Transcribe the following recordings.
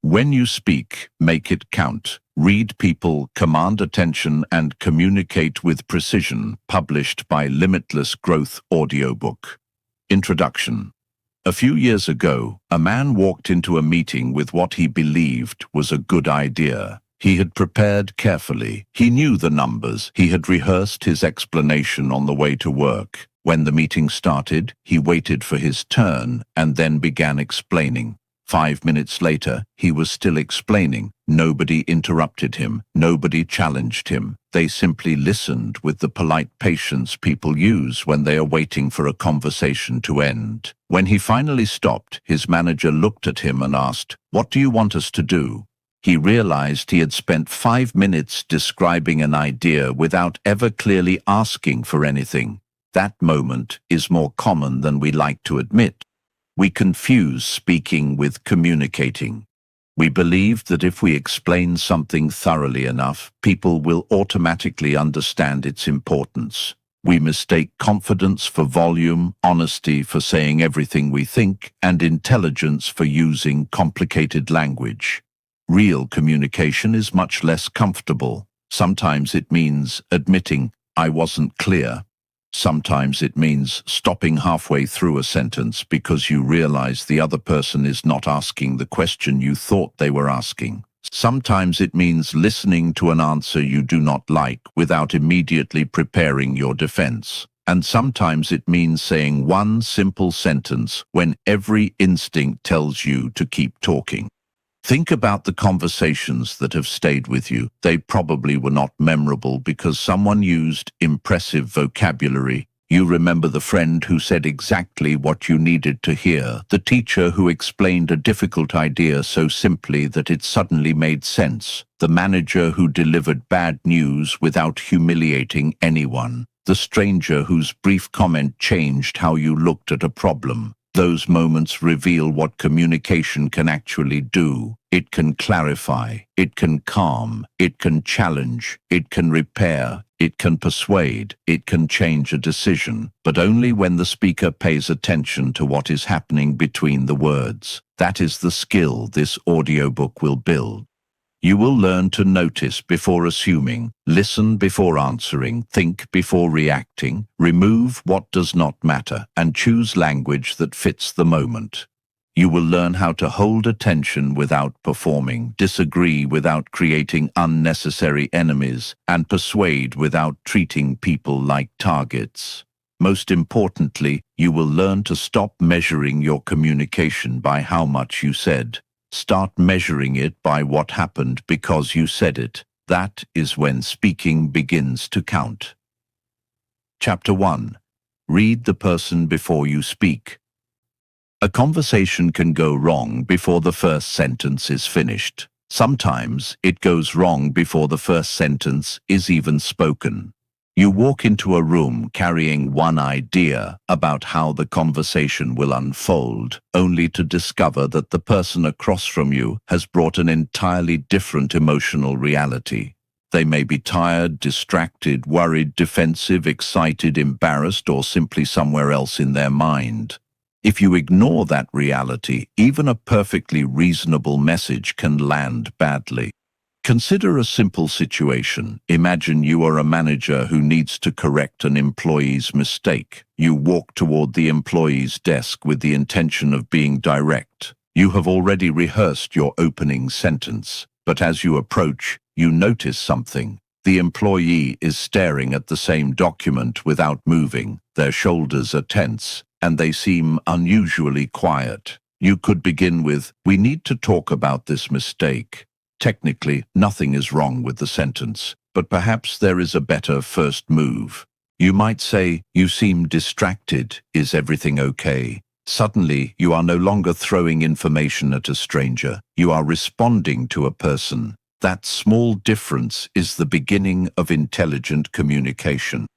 When you speak, make it count. Read people, command attention, and communicate with precision. Published by Limitless Growth Audiobook. Introduction. A few years ago, a man walked into a meeting with what he believed was a good idea. He had prepared carefully. He knew the numbers. He had rehearsed his explanation on the way to work. When the meeting started, he waited for his turn and then began explaining. 5 minutes later, he was still explaining. Nobody interrupted him. Nobody challenged him. They simply listened with the polite patience people use when they are waiting for a conversation to end. When he finally stopped, his manager looked at him and asked, "What do you want us to do?" He realized he had spent 5 minutes describing an idea without ever clearly asking for anything. That moment is more common than we like to admit. We confuse speaking with communicating. We believe that if we explain something thoroughly enough, people will automatically understand its importance. We mistake confidence for volume, honesty for saying everything we think, and intelligence for using complicated language. Real communication is much less comfortable. Sometimes it means admitting, "I wasn't clear." Sometimes it means stopping halfway through a sentence because you realize the other person is not asking the question you thought they were asking. Sometimes it means listening to an answer you do not like without immediately preparing your defense. And sometimes it means saying one simple sentence when every instinct tells you to keep talking. Think about the conversations that have stayed with you. They probably were not memorable because someone used impressive vocabulary. You remember the friend who said exactly what you needed to hear, the teacher who explained a difficult idea so simply that it suddenly made sense, the manager who delivered bad news without humiliating anyone, the stranger whose brief comment changed how you looked at a problem. Those moments reveal what communication can actually do. It can clarify, it can calm, it can challenge, it can repair, it can persuade, it can change a decision, but only when the speaker pays attention to what is happening between the words. That is the skill this audiobook will build. You will learn to notice before assuming, listen before answering, think before reacting, remove what does not matter, and choose language that fits the moment. You will learn how to hold attention without performing, disagree without creating unnecessary enemies, and persuade without treating people like targets. Most importantly, you will learn to stop measuring your communication by how much you said. Start measuring it by what happened because you said it. That is when speaking begins to count. Chapter 1. Read the person before you speak. A conversation can go wrong before the first sentence is finished. Sometimes it goes wrong before the first sentence is even spoken. You walk into a room carrying one idea about how the conversation will unfold, only to discover that the person across from you has brought an entirely different emotional reality. They may be tired, distracted, worried, defensive, excited, embarrassed, or simply somewhere else in their mind. If you ignore that reality, even a perfectly reasonable message can land badly. Consider a simple situation. Imagine you are a manager who needs to correct an employee's mistake. You walk toward the employee's desk with the intention of being direct. You have already rehearsed your opening sentence, but as you approach, you notice something. The employee is staring at the same document without moving. Their shoulders are tense, and they seem unusually quiet. You could begin with, "We need to talk about this mistake." Technically, nothing is wrong with the sentence, but perhaps there is a better first move. You might say, "You seem distracted. Is everything okay?" Suddenly, you are no longer throwing information at a stranger. You are responding to a person. That small difference is the beginning of intelligent communication.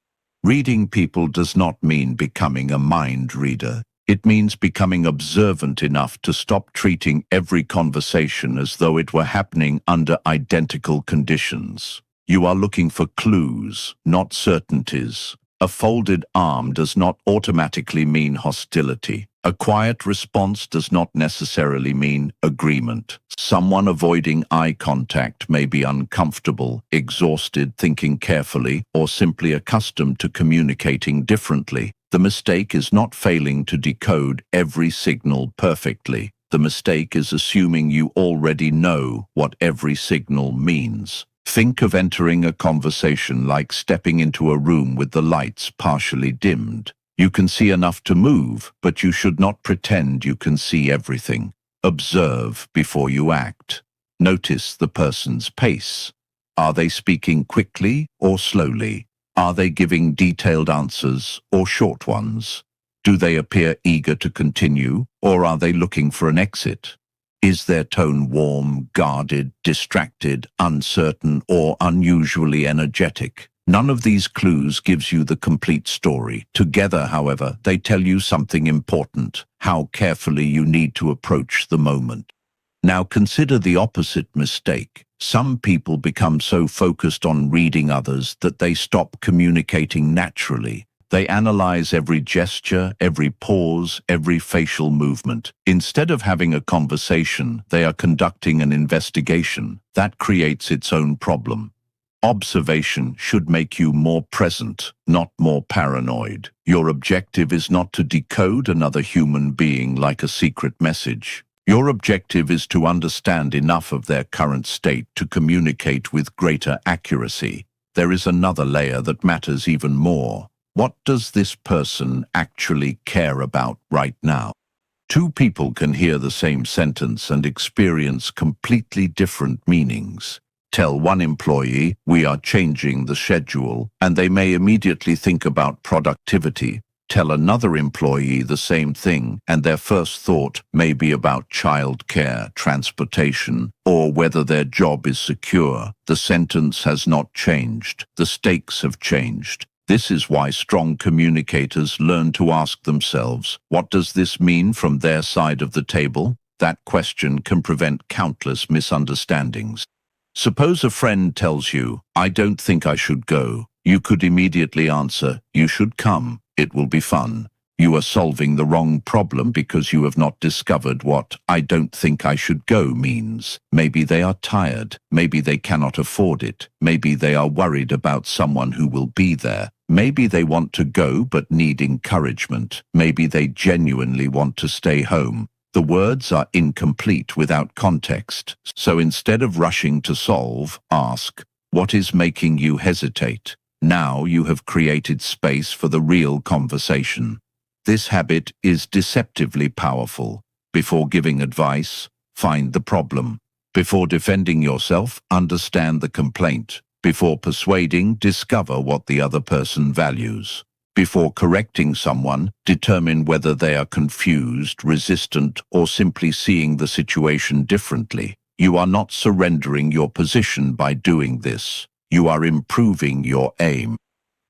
Reading people does not mean becoming a mind reader. It means becoming observant enough to stop treating every conversation as though it were happening under identical conditions. You are looking for clues, not certainties. A folded arm does not automatically mean hostility. A quiet response does not necessarily mean agreement. Someone avoiding eye contact may be uncomfortable, exhausted, thinking carefully, or simply accustomed to communicating differently. The mistake is not failing to decode every signal perfectly. The mistake is assuming you already know what every signal means. Think of entering a conversation like stepping into a room with the lights partially dimmed. You can see enough to move, but you should not pretend you can see everything. Observe before you act. Notice the person's pace. Are they speaking quickly or slowly? Are they giving detailed answers or short ones? Do they appear eager to continue, or are they looking for an exit? Is their tone warm, guarded, distracted, uncertain, or unusually energetic? None of these clues gives you the complete story. Together, however, they tell you something important: how carefully you need to approach the moment. Now consider the opposite mistake. Some people become so focused on reading others that they stop communicating naturally. They analyze every gesture, every pause, every facial movement. Instead of having a conversation, they are conducting an investigation. That creates its own problem. Observation should make you more present, not more paranoid. Your objective is not to decode another human being like a secret message. Your objective is to understand enough of their current state to communicate with greater accuracy. There is another layer that matters even more. What does this person actually care about right now? Two people can hear the same sentence and experience completely different meanings. Tell one employee, "We are changing the schedule," and they may immediately think about productivity. Tell another employee the same thing, and their first thought may be about childcare, transportation, or whether their job is secure. The sentence has not changed. The stakes have changed. This is why strong communicators learn to ask themselves, what does this mean from their side of the table? That question can prevent countless misunderstandings. Suppose a friend tells you, "I don't think I should go." You could immediately answer, "You should come. It will be fun." You are solving the wrong problem because you have not discovered what "I don't think I should go" means. Maybe they are tired. Maybe they cannot afford it. Maybe they are worried about someone who will be there. Maybe they want to go but need encouragement. Maybe they genuinely want to stay home. The words are incomplete without context. So instead of rushing to solve, ask, what is making you hesitate? Now you have created space for the real conversation. This habit is deceptively powerful. Before giving advice, find the problem. Before defending yourself, understand the complaint. Before persuading, discover what the other person values. Before correcting someone, determine whether they are confused, resistant, or simply seeing the situation differently. You are not surrendering your position by doing this. You are improving your aim.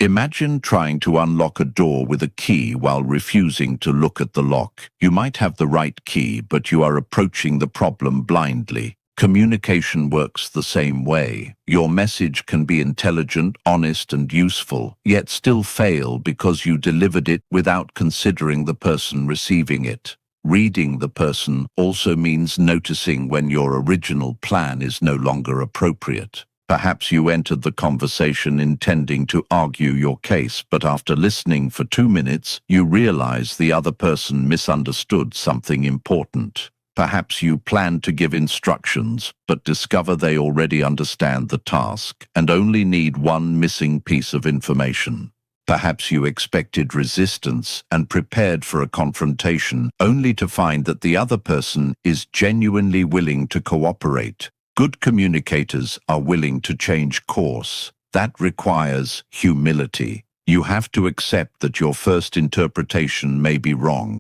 Imagine trying to unlock a door with a key while refusing to look at the lock. You might have the right key, but you are approaching the problem blindly. Communication works the same way. Your message can be intelligent, honest, and useful, yet still fail because you delivered it without considering the person receiving it. Reading the person also means noticing when your original plan is no longer appropriate. Perhaps you entered the conversation intending to argue your case, but after listening for 2 minutes, you realize the other person misunderstood something important. Perhaps you planned to give instructions, but discover they already understand the task and only need one missing piece of information. Perhaps you expected resistance and prepared for a confrontation, only to find that the other person is genuinely willing to cooperate. Good communicators are willing to change course. That requires humility. You have to accept that your first interpretation may be wrong.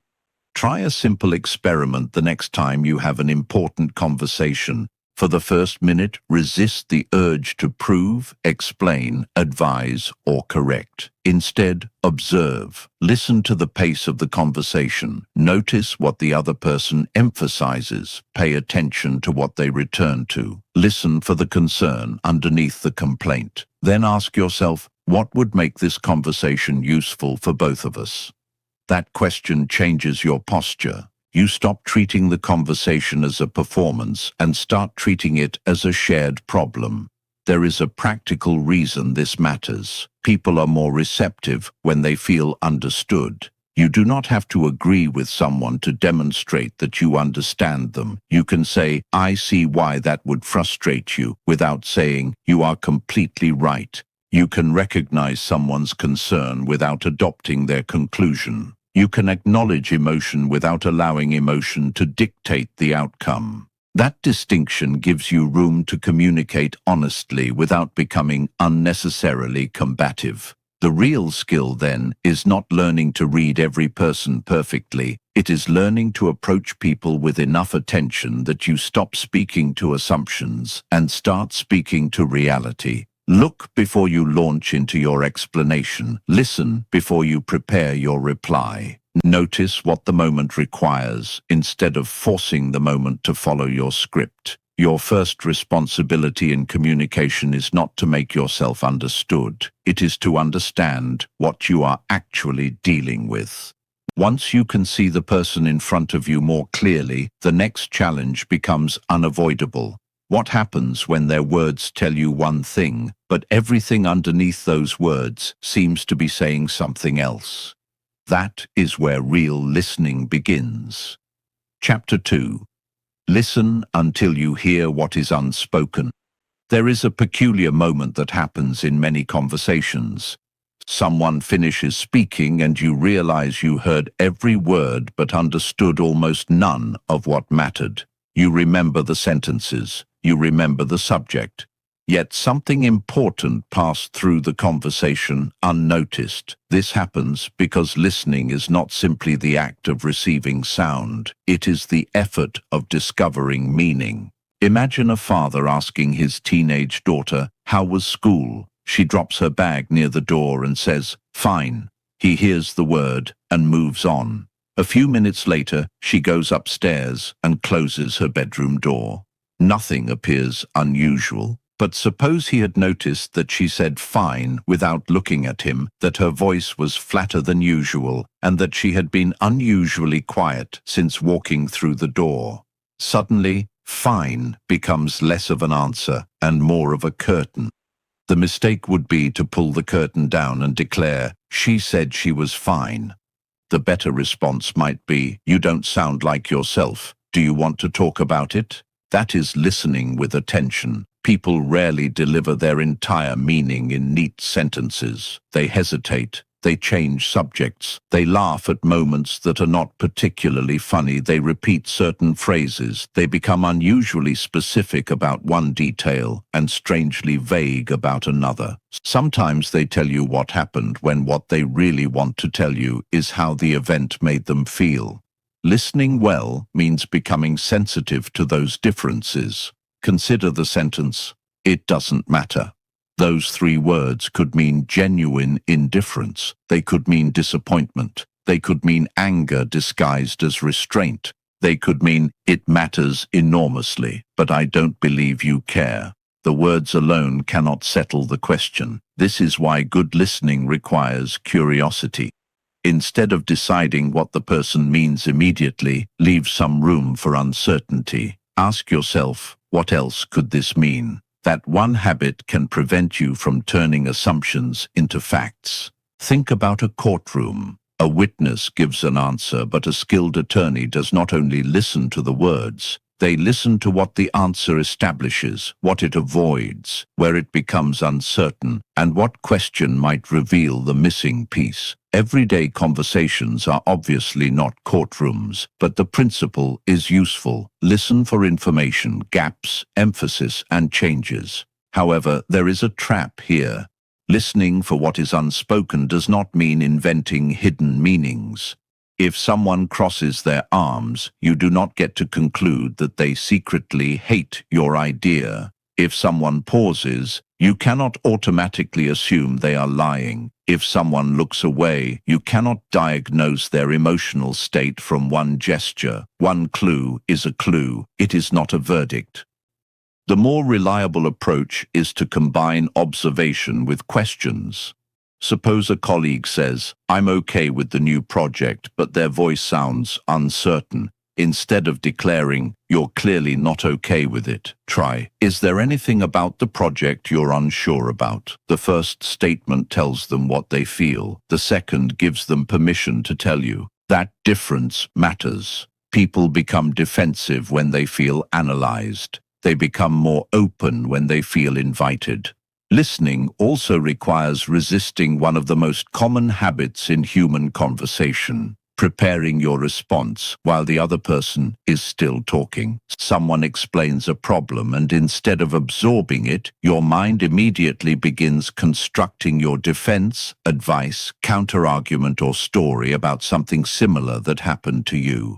Try a simple experiment the next time you have an important conversation. For the first minute, resist the urge to prove, explain, advise, or correct. Instead, observe. Listen to the pace of the conversation. Notice what the other person emphasizes. Pay attention to what they return to. Listen for the concern underneath the complaint. Then ask yourself, what would make this conversation useful for both of us? That question changes your posture. You stop treating the conversation as a performance and start treating it as a shared problem. There is a practical reason this matters. People are more receptive when they feel understood. You do not have to agree with someone to demonstrate that you understand them. You can say, "I see why that would frustrate you," without saying, "You are completely right." You can recognize someone's concern without adopting their conclusion. You can acknowledge emotion without allowing emotion to dictate the outcome. That distinction gives you room to communicate honestly without becoming unnecessarily combative. The real skill, then, is not learning to read every person perfectly. It is learning to approach people with enough attention that you stop speaking to assumptions and start speaking to reality. Look before you launch into your explanation. Listen before you prepare your reply. Notice what the moment requires, instead of forcing the moment to follow your script. Your first responsibility in communication is not to make yourself understood. It is to understand what you are actually dealing with. Once you can see the person in front of you more clearly, the next challenge becomes unavoidable. What happens when their words tell you one thing, but everything underneath those words seems to be saying something else? That is where real listening begins. Chapter 2. Listen until you hear what is unspoken. There is a peculiar moment that happens in many conversations. Someone finishes speaking and you realize you heard every word but understood almost none of what mattered. You remember the sentences. You remember the subject. Yet something important passed through the conversation unnoticed. This happens because listening is not simply the act of receiving sound. It is the effort of discovering meaning. Imagine a father asking his teenage daughter, "How was school?" She drops her bag near the door and says, "Fine." He hears the word and moves on. A few minutes later, she goes upstairs and closes her bedroom door. Nothing appears unusual. But suppose he had noticed that she said "fine" without looking at him, that her voice was flatter than usual, and that she had been unusually quiet since walking through the door. Suddenly, "fine" becomes less of an answer and more of a curtain. The mistake would be to pull the curtain down and declare, "She said she was fine." The better response might be, "You don't sound like yourself. Do you want to talk about it?" That is listening with attention. People rarely deliver their entire meaning in neat sentences. They hesitate. They change subjects. They laugh at moments that are not particularly funny. They repeat certain phrases. They become unusually specific about one detail and strangely vague about another. Sometimes they tell you what happened when what they really want to tell you is how the event made them feel. Listening well means becoming sensitive to those differences. Consider the sentence, "It doesn't matter." Those three words could mean genuine indifference. They could mean disappointment. They could mean anger disguised as restraint. They could mean, "It matters enormously, but I don't believe you care." The words alone cannot settle the question. This is why good listening requires curiosity. Instead of deciding what the person means immediately, leave some room for uncertainty. Ask yourself, what else could this mean? That one habit can prevent you from turning assumptions into facts. Think about a courtroom. A witness gives an answer, but a skilled attorney does not only listen to the words, they listen to what the answer establishes, what it avoids, where it becomes uncertain, and what question might reveal the missing piece. Everyday conversations are obviously not courtrooms, but the principle is useful. Listen for information, gaps, emphasis, and changes. However, there is a trap here. Listening for what is unspoken does not mean inventing hidden meanings. If someone crosses their arms, you do not get to conclude that they secretly hate your idea. If someone pauses, you cannot automatically assume they are lying. If someone looks away, you cannot diagnose their emotional state from one gesture. One clue is a clue. It is not a verdict. The more reliable approach is to combine observation with questions. Suppose a colleague says, "I'm okay with the new project," but their voice sounds uncertain. Instead of declaring, "You're clearly not okay with it," try, "Is there anything about the project you're unsure about?" The first statement tells them what they feel. The second gives them permission to tell you. That difference matters. People become defensive when they feel analyzed. They become more open when they feel invited. Listening also requires resisting one of the most common habits in human conversation: preparing your response while the other person is still talking. Someone explains a problem, and instead of absorbing it, your mind immediately begins constructing your defense, advice, counterargument, or story about something similar that happened to you.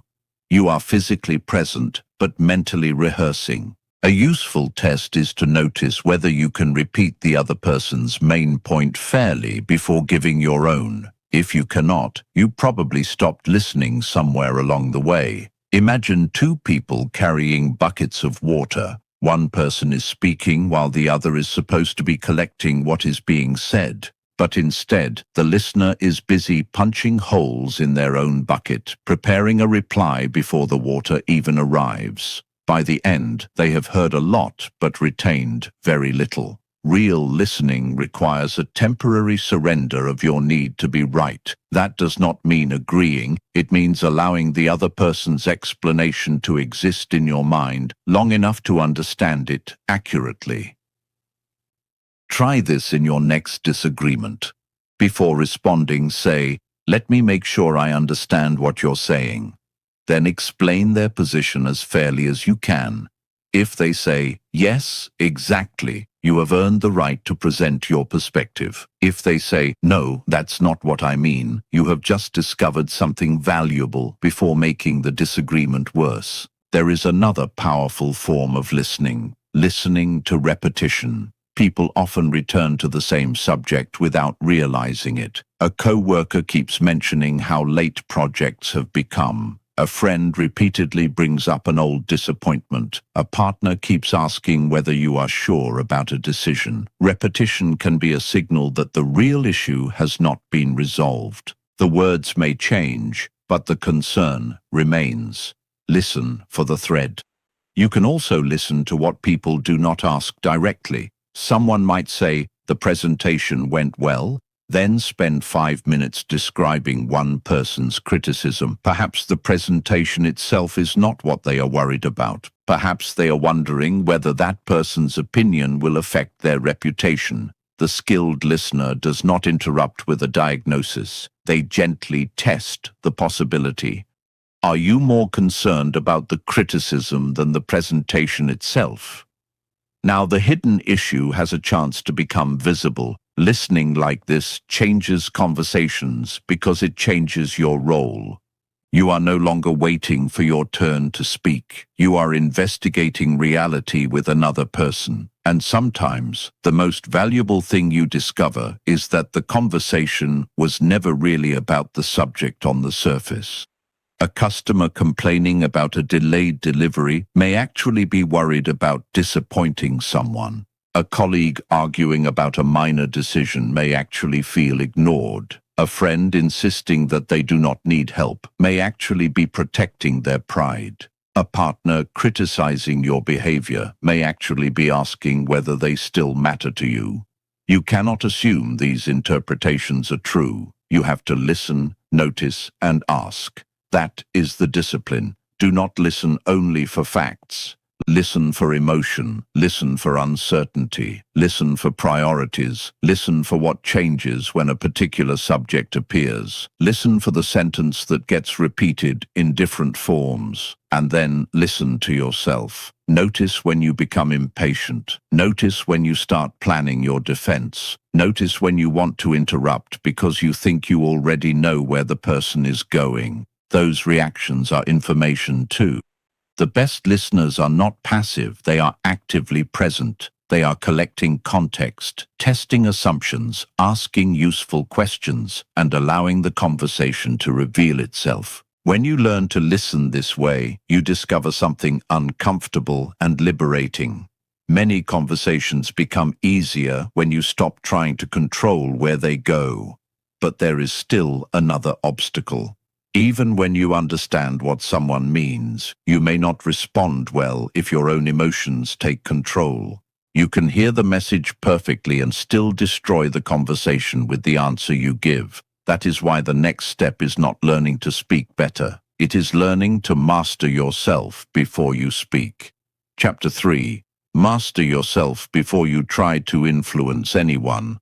You are physically present, but mentally rehearsing. A useful test is to notice whether you can repeat the other person's main point fairly before giving your own. If you cannot, you probably stopped listening somewhere along the way. Imagine two people carrying buckets of water. One person is speaking while the other is supposed to be collecting what is being said. But instead, the listener is busy punching holes in their own bucket, preparing a reply before the water even arrives. By the end, they have heard a lot but retained very little. Real listening requires a temporary surrender of your need to be right. That does not mean agreeing. It means allowing the other person's explanation to exist in your mind long enough to understand it accurately. Try this in your next disagreement. Before responding, say, "Let me make sure I understand what you're saying." Then explain their position as fairly as you can. If they say, "Yes, exactly," you have earned the right to present your perspective. If they say, "No, that's not what I mean," you have just discovered something valuable before making the disagreement worse. There is another powerful form of listening: listening to repetition. People often return to the same subject without realizing it. A co-worker keeps mentioning how late projects have become. A friend repeatedly brings up an old disappointment. A partner keeps asking whether you are sure about a decision. Repetition can be a signal that the real issue has not been resolved. The words may change, but the concern remains. Listen for the thread. You can also listen to what people do not ask directly. Someone might say, "The presentation went well," then spend 5 minutes describing one person's criticism. Perhaps the presentation itself is not what they are worried about. Perhaps they are wondering whether that person's opinion will affect their reputation. The skilled listener does not interrupt with a diagnosis. They gently test the possibility. Are you more concerned about the criticism than the presentation itself? Now, the hidden issue has a chance to become visible. Listening like this changes conversations because it changes your role. You are no longer waiting for your turn to speak. You are investigating reality with another person. And sometimes, the most valuable thing you discover is that the conversation was never really about the subject on the surface. A customer complaining about a delayed delivery may actually be worried about disappointing someone. A colleague arguing about a minor decision may actually feel ignored. A friend insisting that they do not need help may actually be protecting their pride. A partner criticizing your behavior may actually be asking whether they still matter to you. You cannot assume these interpretations are true. You have to listen, notice, and ask. That is the discipline. Do not listen only for facts. Listen for emotion, listen for uncertainty, listen for priorities, listen for what changes when a particular subject appears. Listen for the sentence that gets repeated in different forms, and then listen to yourself. Notice when you become impatient. Notice when you start planning your defense. Notice when you want to interrupt because you think you already know where the person is going. Those reactions are information too. The best listeners are not passive, they are actively present. They are collecting context, testing assumptions, asking useful questions, and allowing the conversation to reveal itself. When you learn to listen this way, you discover something uncomfortable and liberating. Many conversations become easier when you stop trying to control where they go. But there is still another obstacle. Even when you understand what someone means, you may not respond well if your own emotions take control. You can hear the message perfectly and still destroy the conversation with the answer you give. That is why the next step is not learning to speak better. It is learning to master yourself before you speak. Chapter 3. Master yourself before you try to influence anyone.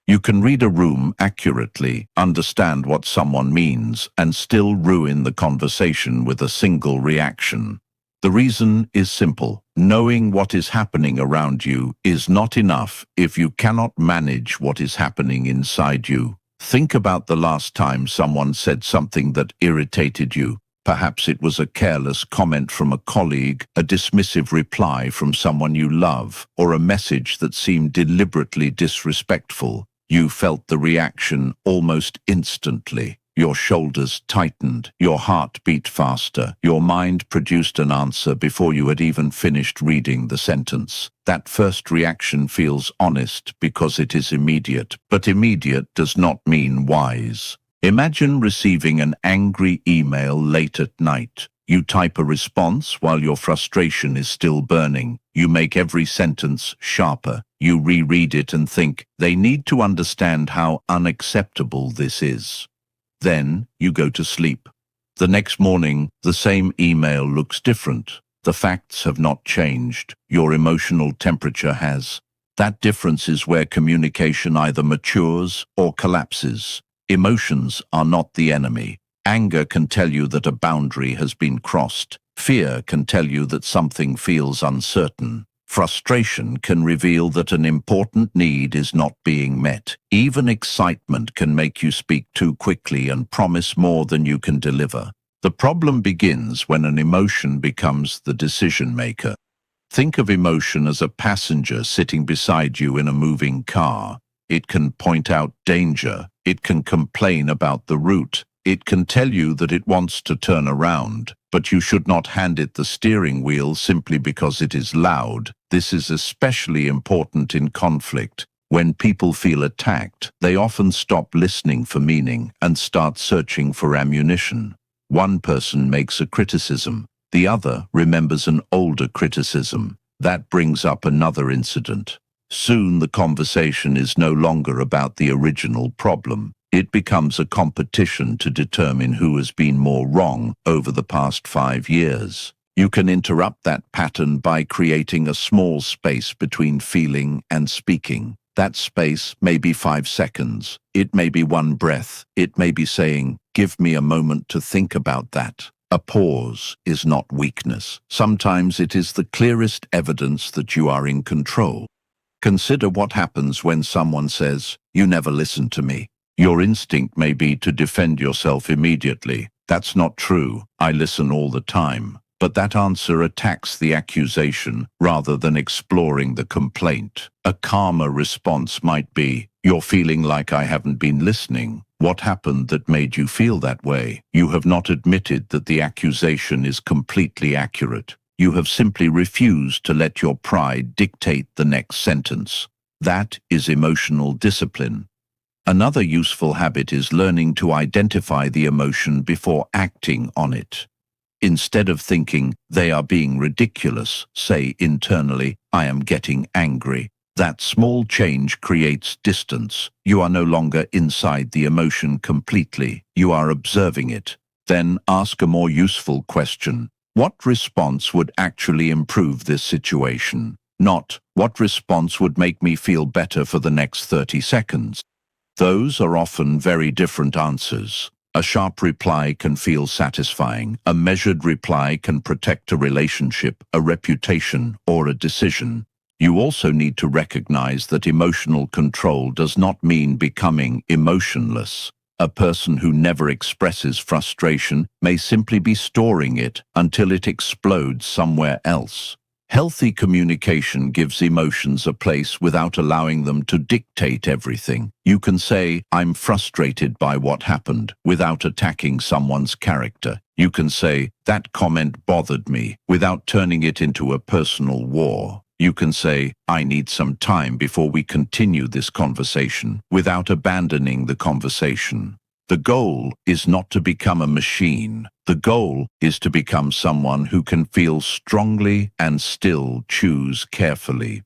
You can read a room accurately, understand what someone means, and still ruin the conversation with a single reaction. The reason is simple. Knowing what is happening around you is not enough if you cannot manage what is happening inside you. Think about the last time someone said something that irritated you. Perhaps it was a careless comment from a colleague, a dismissive reply from someone you love, or a message that seemed deliberately disrespectful. You felt the reaction almost instantly. Your shoulders tightened, your heart beat faster, your mind produced an answer before you had even finished reading the sentence. That first reaction feels honest because it is immediate, but immediate does not mean wise. Imagine receiving an angry email late at night. You type a response while your frustration is still burning. You make every sentence sharper. You reread it and think, they need to understand how unacceptable this is. Then you go to sleep. The next morning, the same email looks different. The facts have not changed. Your emotional temperature has. That difference is where communication either matures or collapses. Emotions are not the enemy. Anger can tell you that a boundary has been crossed. Fear can tell you that something feels uncertain. Frustration can reveal that an important need is not being met. Even excitement can make you speak too quickly and promise more than you can deliver. The problem begins when an emotion becomes the decision maker. Think of emotion as a passenger sitting beside you in a moving car. It can point out danger. It can complain about the route. It can tell you that it wants to turn around, but you should not hand it the steering wheel simply because it is loud. This is especially important in conflict. When people feel attacked, they often stop listening for meaning and start searching for ammunition. One person makes a criticism. The other remembers an older criticism. That brings up another incident. Soon the conversation is no longer about the original problem. It becomes a competition to determine who has been more wrong over the past 5 years. You can interrupt that pattern by creating a small space between feeling and speaking. That space may be 5 seconds. It may be one breath. It may be saying, "Give me a moment to think about that." A pause is not weakness. Sometimes it is the clearest evidence that you are in control. Consider what happens when someone says, "You never listen to me." Your instinct may be to defend yourself immediately. That's not true. I listen all the time. But that answer attacks the accusation rather than exploring the complaint. A calmer response might be, "You're feeling like I haven't been listening. What happened that made you feel that way? You have not admitted that the accusation is completely accurate. You have simply refused to let your pride dictate the next sentence." That is emotional discipline. Another useful habit is learning to identify the emotion before acting on it. Instead of thinking, "They are being ridiculous," say internally, "I am getting angry." That small change creates distance. You are no longer inside the emotion completely. You are observing it. Then ask a more useful question. What response would actually improve this situation? Not, what response would make me feel better for the next 30 seconds? Those are often very different answers. A sharp reply can feel satisfying. A measured reply can protect a relationship, a reputation, or a decision. You also need to recognize that emotional control does not mean becoming emotionless. A person who never expresses frustration may simply be storing it until it explodes somewhere else. Healthy communication gives emotions a place without allowing them to dictate everything. You can say, "I'm frustrated by what happened," without attacking someone's character. You can say, "That comment bothered me," without turning it into a personal war. You can say, I need some time before we continue this conversation, without abandoning the conversation. The goal is not to become a machine. The goal is to become someone who can feel strongly and still choose carefully.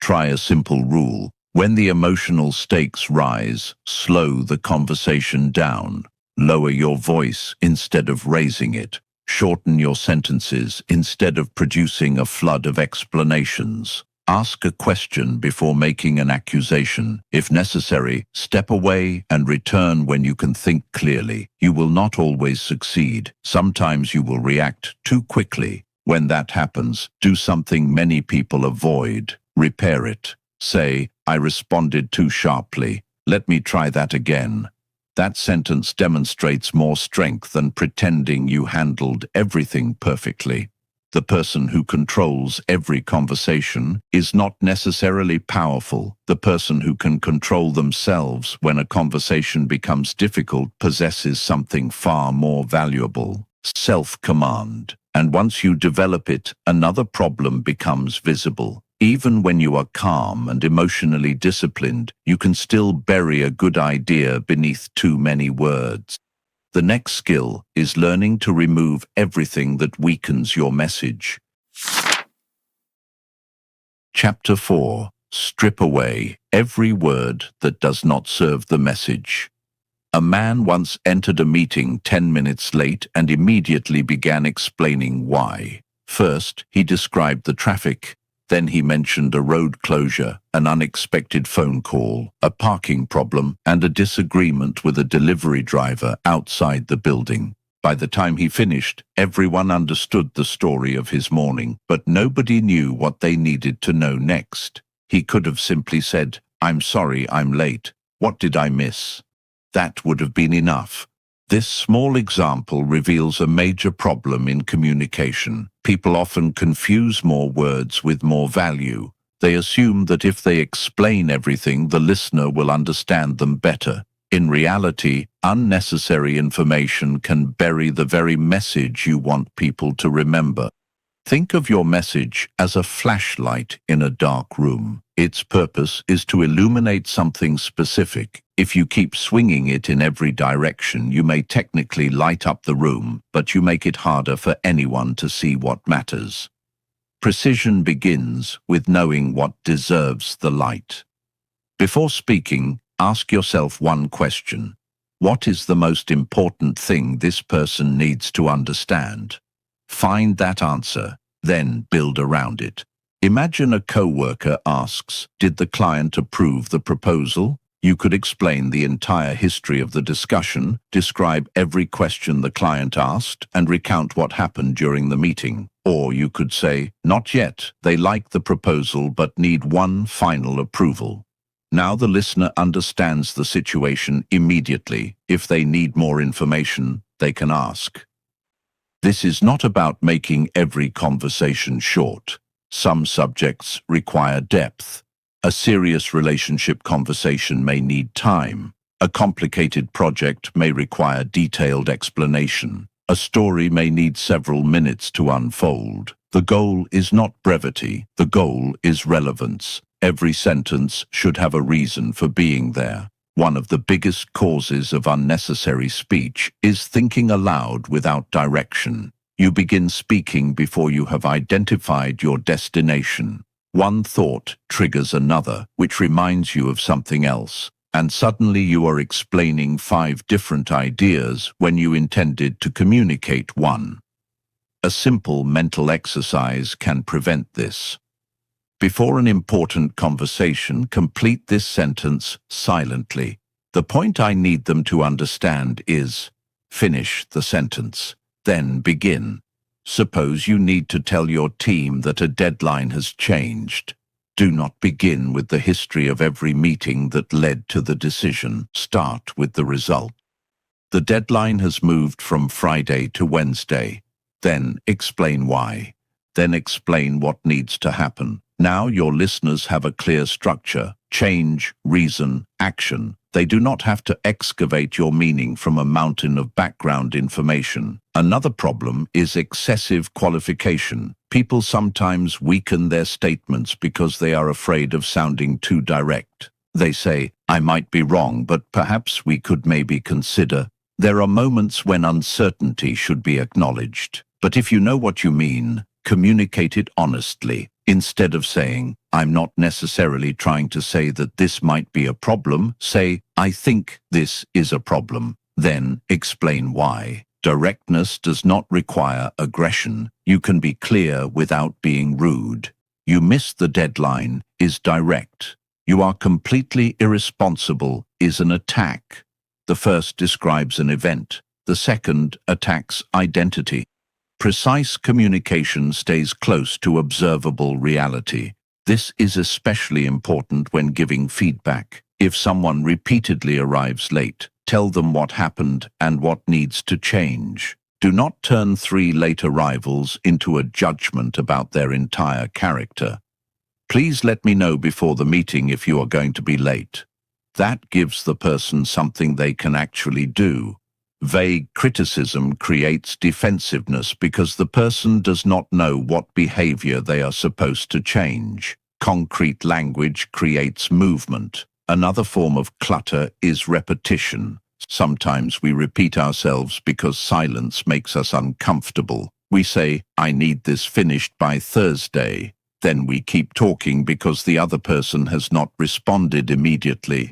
Try a simple rule. When the emotional stakes rise, slow the conversation down. Lower your voice instead of raising it. Shorten your sentences instead of producing a flood of explanations. Ask a question before making an accusation. If necessary, step away and return when you can think clearly. You will not always succeed. Sometimes you will react too quickly. When that happens, do something many people avoid. Repair it. Say, I responded too sharply. Let me try that again. That sentence demonstrates more strength than pretending you handled everything perfectly. The person who controls every conversation is not necessarily powerful. The person who can control themselves when a conversation becomes difficult possesses something far more valuable: self-command. And once you develop it, another problem becomes visible. Even when you are calm and emotionally disciplined, you can still bury a good idea beneath too many words. The next skill is learning to remove everything that weakens your message. Chapter 4. Strip away every word that does not serve the message. A man once entered a meeting 10 minutes late and immediately began explaining why. First, he described the traffic. Then he mentioned a road closure, an unexpected phone call, a parking problem, and a disagreement with a delivery driver outside the building. By the time he finished, everyone understood the story of his morning, but nobody knew what they needed to know next. He could have simply said, I'm sorry I'm late. What did I miss? That would have been enough. This small example reveals a major problem in communication. People often confuse more words with more value. They assume that if they explain everything, the listener will understand them better. In reality, unnecessary information can bury the very message you want people to remember. Think of your message as a flashlight in a dark room. Its purpose is to illuminate something specific. If you keep swinging it in every direction, you may technically light up the room, but you make it harder for anyone to see what matters. Precision begins with knowing what deserves the light. Before speaking, ask yourself one question. What is the most important thing this person needs to understand? Find that answer, then build around it. Imagine a coworker asks, did the client approve the proposal? You could explain the entire history of the discussion, describe every question the client asked, and recount what happened during the meeting. Or you could say, not yet, they like the proposal but need one final approval. Now the listener understands the situation immediately. If they need more information, they can ask. This is not about making every conversation short. Some subjects require depth. A serious relationship conversation may need time. A complicated project may require detailed explanation. A story may need several minutes to unfold. The goal is not brevity. The goal is relevance. Every sentence should have a reason for being there. One of the biggest causes of unnecessary speech is thinking aloud without direction. You begin speaking before you have identified your destination. One thought triggers another, which reminds you of something else, and suddenly you are explaining 5 different ideas when you intended to communicate one. A simple mental exercise can prevent this. Before an important conversation, complete this sentence silently. The point I need them to understand is, finish the sentence, then begin. Suppose you need to tell your team that a deadline has changed. Do not begin with the history of every meeting that led to the decision. Start with the result. The deadline has moved from Friday to Wednesday. Then explain why. Then explain what needs to happen. Now your listeners have a clear structure: change, reason, action. They do not have to excavate your meaning from a mountain of background information. Another problem is excessive qualification. People sometimes weaken their statements because they are afraid of sounding too direct. They say, "I might be wrong, but perhaps we could maybe consider." There are moments when uncertainty should be acknowledged. But if you know what you mean, communicate it honestly. Instead of saying, "I'm not necessarily trying to say that this might be a problem," say, "I think this is a problem." Then explain why. Directness does not require aggression. You can be clear without being rude. "You missed the deadline" is direct. "You are completely irresponsible" is an attack. The first describes an event. The second attacks identity. Precise communication stays close to observable reality. This is especially important when giving feedback. If someone repeatedly arrives late, tell them what happened and what needs to change. Do not turn 3 late arrivals into a judgment about their entire character. "Please let me know before the meeting if you are going to be late." That gives the person something they can actually do. Vague criticism creates defensiveness because the person does not know what behavior they are supposed to change. Concrete language creates movement. Another form of clutter is repetition. Sometimes we repeat ourselves because silence makes us uncomfortable. We say, "I need this finished by Thursday." Then we keep talking because the other person has not responded immediately.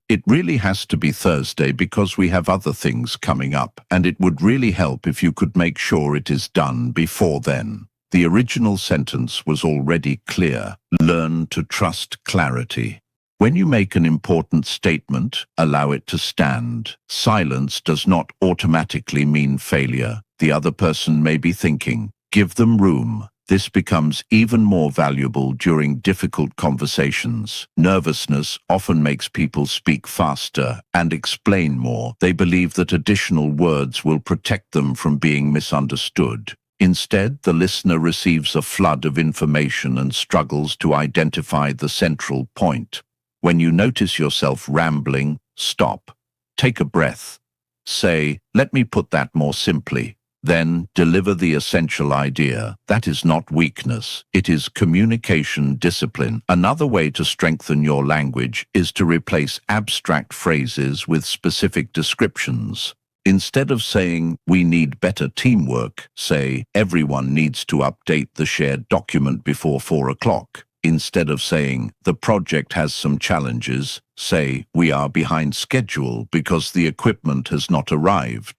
It really has to be Thursday because we have other things coming up, and it would really help if you could make sure it is done before then. The original sentence was already clear. Learn to trust clarity. When you make an important statement, allow it to stand. Silence does not automatically mean failure. The other person may be thinking. Give them room. This becomes even more valuable during difficult conversations. Nervousness often makes people speak faster and explain more. They believe that additional words will protect them from being misunderstood. Instead, the listener receives a flood of information and struggles to identify the central point. When you notice yourself rambling, stop. Take a breath. Say, "Let me put that more simply." Then deliver the essential idea. That is not weakness. It is communication discipline. Another way to strengthen your language is to replace abstract phrases with specific descriptions. Instead of saying, "We need better teamwork," say, "Everyone needs to update the shared document before 4 o'clock. Instead of saying, "The project has some challenges," say, "We are behind schedule because the equipment has not arrived."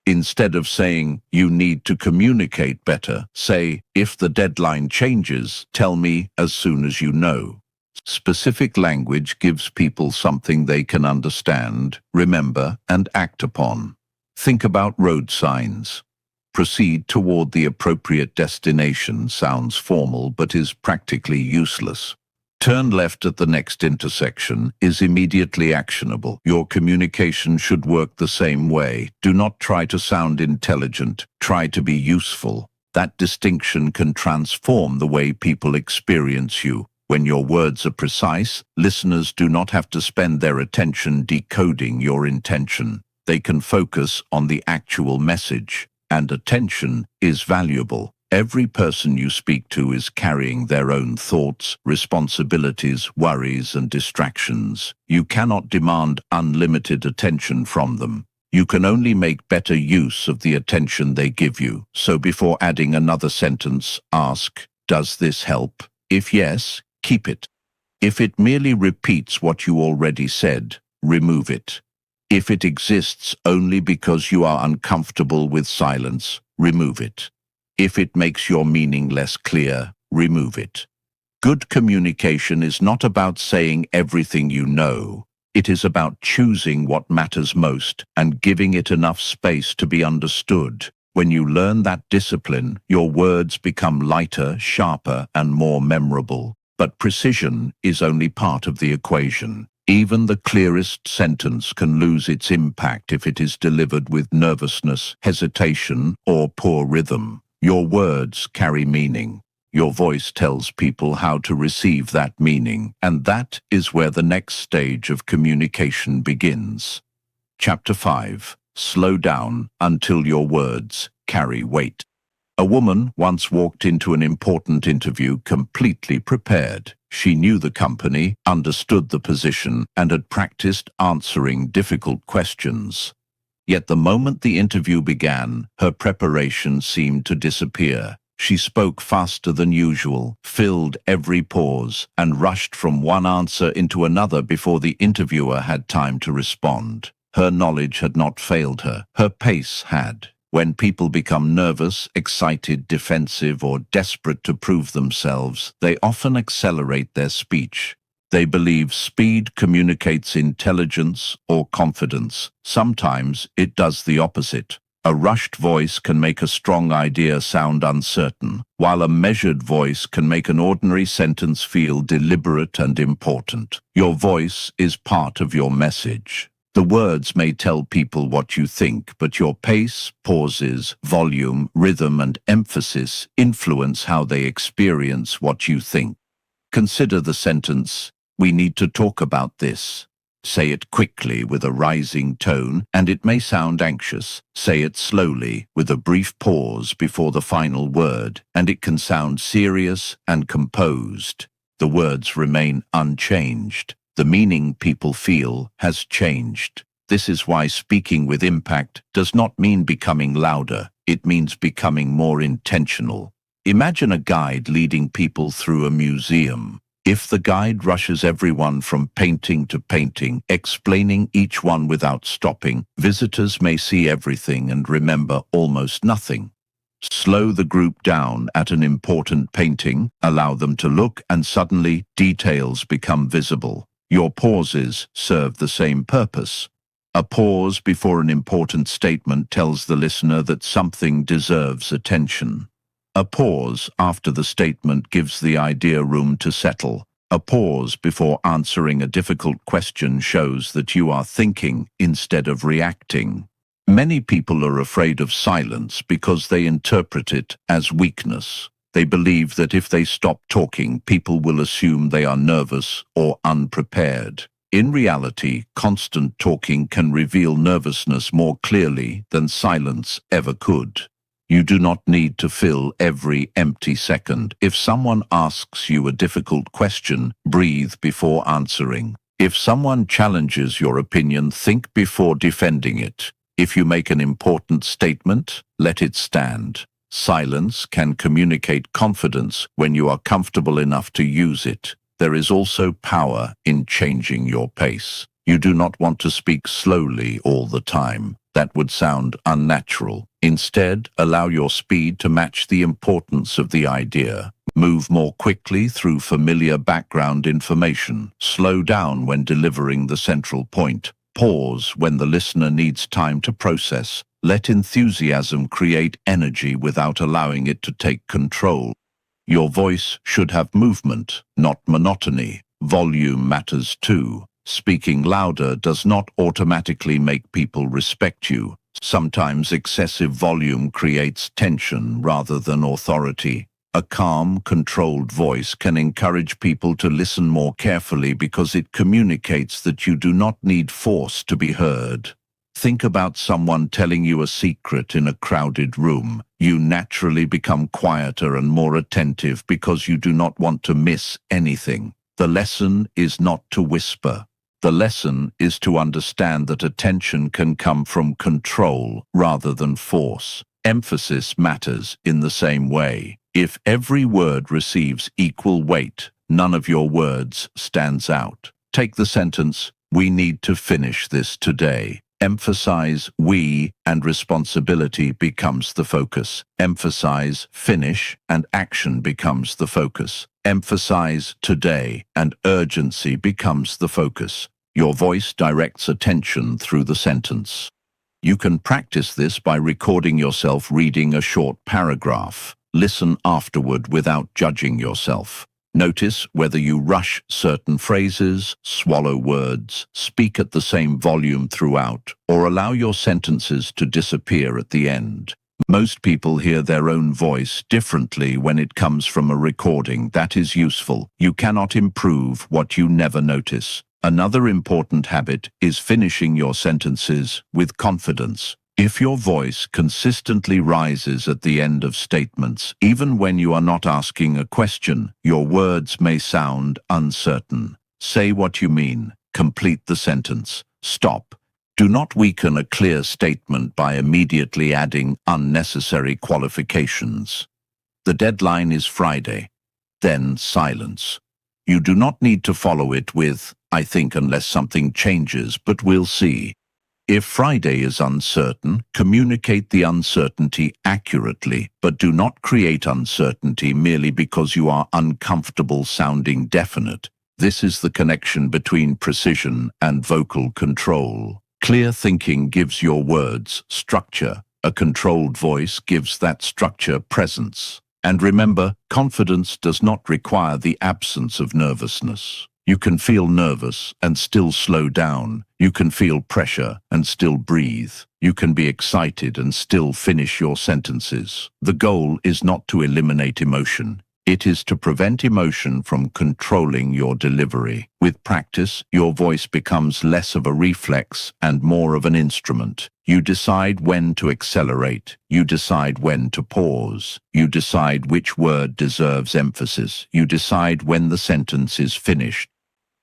Instead of saying, "You need to communicate better," say, "If the deadline changes, tell me as soon as you know." Specific language gives people something they can understand, remember, and act upon. Think about road signs. "Proceed toward the appropriate destination" sounds formal but is practically useless. "Turn left at the next intersection" is immediately actionable. Your communication should work the same way. Do not try to sound intelligent. Try to be useful. That distinction can transform the way people experience you. When your words are precise, listeners do not have to spend their attention decoding your intention. They can focus on the actual message. And attention is valuable. Every person you speak to is carrying their own thoughts, responsibilities, worries, and distractions. You cannot demand unlimited attention from them. You can only make better use of the attention they give you. So before adding another sentence, ask, "Does this help?" If yes, keep it. If it merely repeats what you already said, remove it. If it exists only because you are uncomfortable with silence, remove it. If it makes your meaning less clear, remove it. Good communication is not about saying everything you know. It is about choosing what matters most and giving it enough space to be understood. When you learn that discipline, your words become lighter, sharper, and more memorable. But precision is only part of the equation. Even the clearest sentence can lose its impact if it is delivered with nervousness, hesitation, or poor rhythm. Your words carry meaning. Your voice tells people how to receive that meaning, and that is where the next stage of communication begins. Chapter 5. Slow down until your words carry weight. A woman once walked into an important interview completely prepared. She knew the company, understood the position, and had practiced answering difficult questions. Yet the moment the interview began, her preparation seemed to disappear. She spoke faster than usual, filled every pause, and rushed from one answer into another before the interviewer had time to respond. Her knowledge had not failed her. Her pace had. When people become nervous, excited, defensive, or desperate to prove themselves, they often accelerate their speech. They believe speed communicates intelligence or confidence. Sometimes it does the opposite. A rushed voice can make a strong idea sound uncertain, while a measured voice can make an ordinary sentence feel deliberate and important. Your voice is part of your message. The words may tell people what you think, but your pace, pauses, volume, rhythm, and emphasis influence how they experience what you think. Consider the sentence, "We need to talk about this." Say it quickly with a rising tone, and it may sound anxious. Say it slowly, with a brief pause before the final word, and it can sound serious and composed. The words remain unchanged. The meaning people feel has changed. This is why speaking with impact does not mean becoming louder. It means becoming more intentional. Imagine a guide leading people through a museum. If the guide rushes everyone from painting to painting, explaining each one without stopping, visitors may see everything and remember almost nothing. Slow the group down at an important painting, allow them to look, and suddenly details become visible. Your pauses serve the same purpose. A pause before an important statement tells the listener that something deserves attention. A pause after the statement gives the idea room to settle. A pause before answering a difficult question shows that you are thinking instead of reacting. Many people are afraid of silence because they interpret it as weakness. They believe that if they stop talking, people will assume they are nervous or unprepared. In reality, constant talking can reveal nervousness more clearly than silence ever could. You do not need to fill every empty second. If someone asks you a difficult question, breathe before answering. If someone challenges your opinion, think before defending it. If you make an important statement, let it stand. Silence can communicate confidence when you are comfortable enough to use it. There is also power in changing your pace. You do not want to speak slowly all the time. That would sound unnatural. Instead, allow your speed to match the importance of the idea. Move more quickly through familiar background information. Slow down when delivering the central point. Pause when the listener needs time to process. Let enthusiasm create energy without allowing it to take control. Your voice should have movement, not monotony. Volume matters too. Speaking louder does not automatically make people respect you. Sometimes excessive volume creates tension rather than authority. A calm, controlled voice can encourage people to listen more carefully because it communicates that you do not need force to be heard. Think about someone telling you a secret in a crowded room. You naturally become quieter and more attentive because you do not want to miss anything. The lesson is not to whisper. The lesson is to understand that attention can come from control rather than force. Emphasis matters in the same way. If every word receives equal weight, none of your words stands out. Take the sentence, "We need to finish this today." Emphasize "we" and responsibility becomes the focus. Emphasize "finish" and action becomes the focus. Emphasize "today" and urgency becomes the focus. Your voice directs attention through the sentence. You can practice this by recording yourself reading a short paragraph. Listen afterward without judging yourself. Notice whether you rush certain phrases, swallow words, speak at the same volume throughout, or allow your sentences to disappear at the end. Most people hear their own voice differently when it comes from a recording. That is useful. You cannot improve what you never notice. Another important habit is finishing your sentences with confidence. If your voice consistently rises at the end of statements, even when you are not asking a question, your words may sound uncertain. Say what you mean. Complete the sentence. Stop. Do not weaken a clear statement by immediately adding unnecessary qualifications. The deadline is Friday. Then silence. You do not need to follow it with, "I think," unless something changes, but we'll see. If Friday is uncertain, communicate the uncertainty accurately, but do not create uncertainty merely because you are uncomfortable sounding definite. This is the connection between precision and vocal control. Clear thinking gives your words structure. A controlled voice gives that structure presence. And remember, confidence does not require the absence of nervousness. You can feel nervous and still slow down. You can feel pressure and still breathe. You can be excited and still finish your sentences. The goal is not to eliminate emotion. It is to prevent emotion from controlling your delivery. With practice, your voice becomes less of a reflex and more of an instrument. You decide when to accelerate. You decide when to pause. You decide which word deserves emphasis. You decide when the sentence is finished.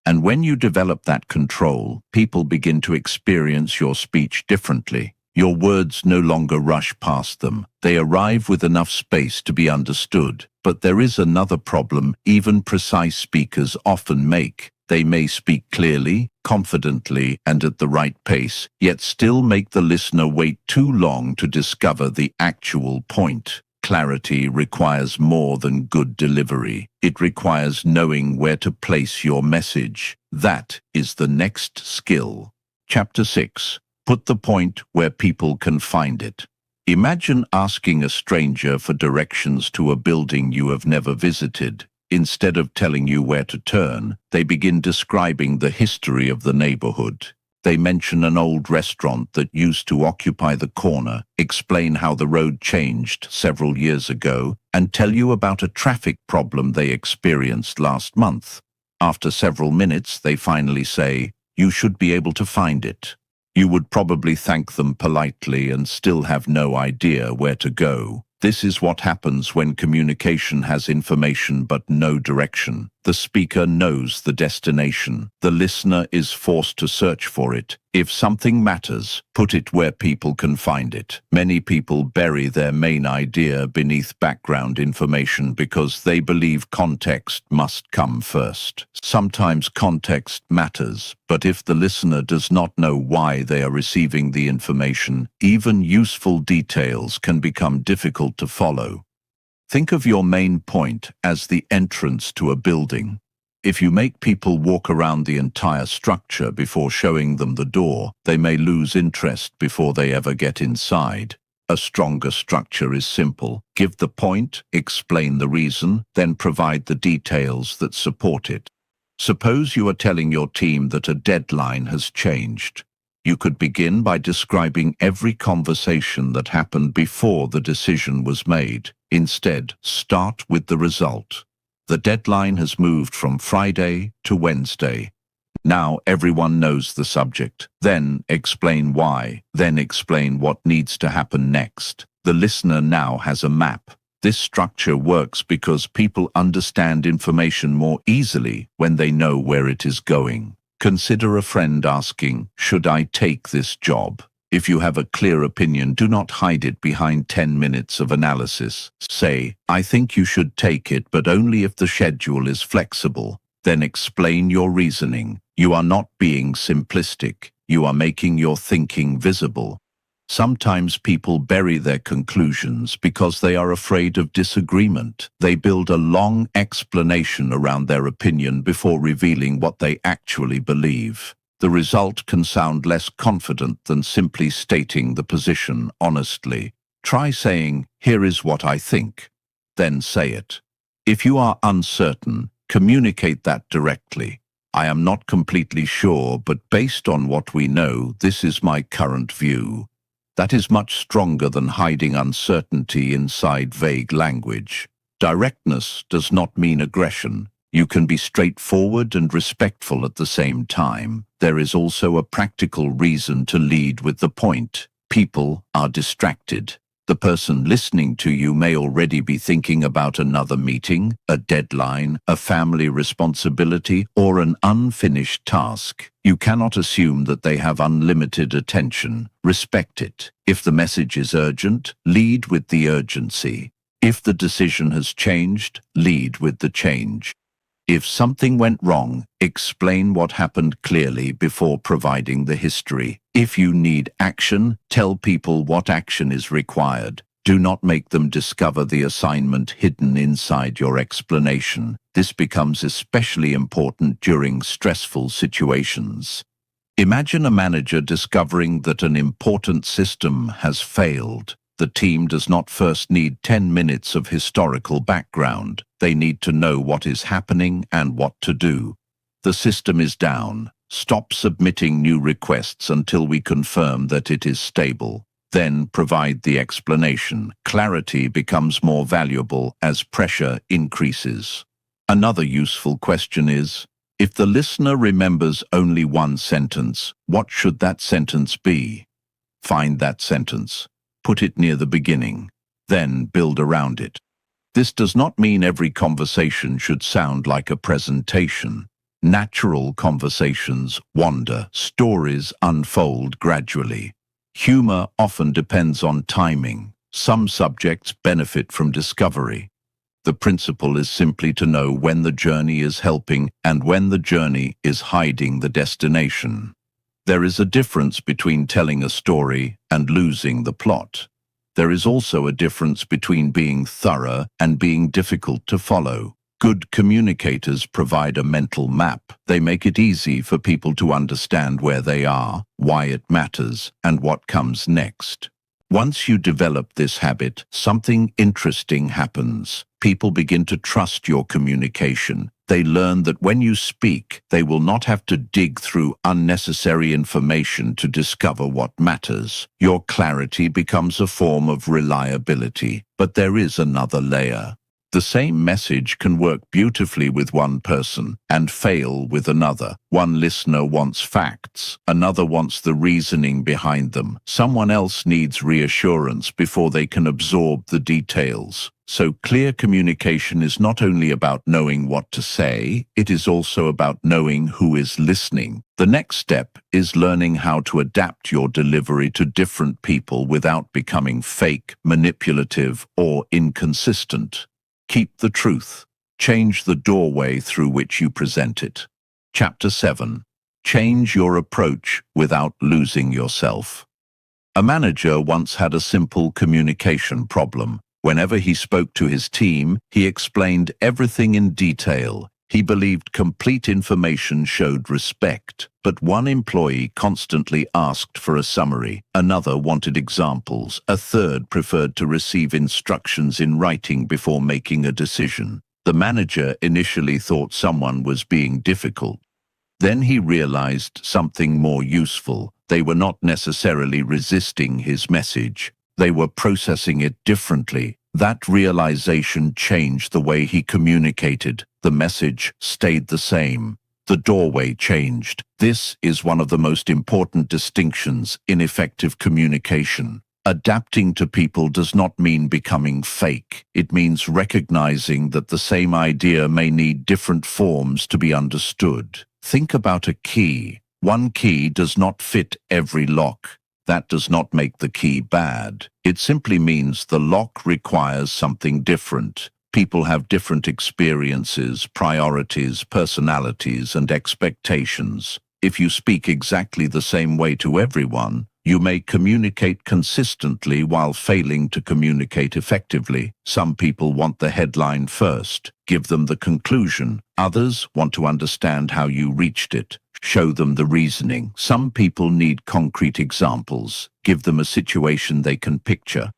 And when you develop that control, people begin to experience your speech differently. Your words no longer rush past them. They arrive with enough space to be understood. But there is another problem even precise speakers often make. They may speak clearly, confidently, and at the right pace, yet still make the listener wait too long to discover the actual point. Clarity requires more than good delivery. It requires knowing where to place your message. That is the next skill. Chapter 6. Put the point where people can find it. Imagine asking a stranger for directions to a building you have never visited. Instead of telling you where to turn, they begin describing the history of the neighborhood. They mention an old restaurant that used to occupy the corner, explain how the road changed several years ago, and tell you about a traffic problem they experienced last month. After several minutes, they finally say, "You should be able to find it." You would probably thank them politely and still have no idea where to go. This is what happens when communication has information but no direction. The speaker knows the destination. The listener is forced to search for it. If something matters, put it where people can find it. Many people bury their main idea beneath background information because they believe context must come first. Sometimes context matters, but if the listener does not know why they are receiving the information, even useful details can become difficult to follow. Think of your main point as the entrance to a building. If you make people walk around the entire structure before showing them the door, they may lose interest before they ever get inside. A stronger structure is simple. Give the point, explain the reason, then provide the details that support it. Suppose you are telling your team that a deadline has changed. You could begin by describing every conversation that happened before the decision was made. Instead, start with the result. The deadline has moved from Friday to Wednesday. Now everyone knows the subject. Then explain why. Then explain what needs to happen next. The listener now has a map. This structure works because people understand information more easily when they know where it is going. Consider a friend asking, "Should I take this job?" If you have a clear opinion, do not hide it behind 10 minutes of analysis. Say, "I think you should take it, but only if the schedule is flexible." Then explain your reasoning. You are not being simplistic. You are making your thinking visible. Sometimes people bury their conclusions because they are afraid of disagreement. They build a long explanation around their opinion before revealing what they actually believe. The result can sound less confident than simply stating the position honestly. Try saying, "Here is what I think." Then say it. If you are uncertain, communicate that directly. "I am not completely sure, but based on what we know, this is my current view." That is much stronger than hiding uncertainty inside vague language. Directness does not mean aggression. You can be straightforward and respectful at the same time. There is also a practical reason to lead with the point. People are distracted. The person listening to you may already be thinking about another meeting, a deadline, a family responsibility, or an unfinished task. You cannot assume that they have unlimited attention. Respect it. If the message is urgent, lead with the urgency. If the decision has changed, lead with the change. If something went wrong, explain what happened clearly before providing the history. If you need action, tell people what action is required. Do not make them discover the assignment hidden inside your explanation. This becomes especially important during stressful situations. Imagine a manager discovering that an important system has failed. The team does not first need 10 minutes of historical background. They need to know what is happening and what to do. The system is down. Stop submitting new requests until we confirm that it is stable. Then provide the explanation. Clarity becomes more valuable as pressure increases. Another useful question is, if the listener remembers only one sentence, what should that sentence be? Find that sentence. Put it near the beginning. Then build around it. This does not mean every conversation should sound like a presentation. Natural conversations wander. Stories unfold gradually. Humor often depends on timing. Some subjects benefit from discovery. The principle is simply to know when the journey is helping and when the journey is hiding the destination. There is a difference between telling a story and losing the plot. There is also a difference between being thorough and being difficult to follow. Good communicators provide a mental map. They make it easy for people to understand where they are, why it matters, and what comes next. Once you develop this habit, something interesting happens. People begin to trust your communication. They learn that when you speak, they will not have to dig through unnecessary information to discover what matters. Your clarity becomes a form of reliability. But there is another layer. The same message can work beautifully with one person and fail with another. One listener wants facts, another wants the reasoning behind them. Someone else needs reassurance before they can absorb the details. So clear communication is not only about knowing what to say, it is also about knowing who is listening. The next step is learning how to adapt your delivery to different people without becoming fake, manipulative, or inconsistent. Keep the truth. Change the doorway through which you present it. Chapter 7. Change your approach without losing yourself. A manager once had a simple communication problem. Whenever he spoke to his team, he explained everything in detail. He believed complete information showed respect, but one employee constantly asked for a summary, another wanted examples, a third preferred to receive instructions in writing before making a decision. The manager initially thought someone was being difficult. Then he realized something more useful. They were not necessarily resisting his message. They were processing it differently. That realization changed the way he communicated. The message stayed the same. The doorway changed. This is one of the most important distinctions in effective communication. Adapting to people does not mean becoming fake. It means recognizing that the same idea may need different forms to be understood. Think about a key. One key does not fit every lock. That does not make the key bad. It simply means the lock requires something different. People have different experiences, priorities, personalities, and expectations. If you speak exactly the same way to everyone, you may communicate consistently while failing to communicate effectively. Some people want the headline first. Give them the conclusion. Others want to understand how you reached it. Show them the reasoning. Some people need concrete examples. Give them a situation they can picture.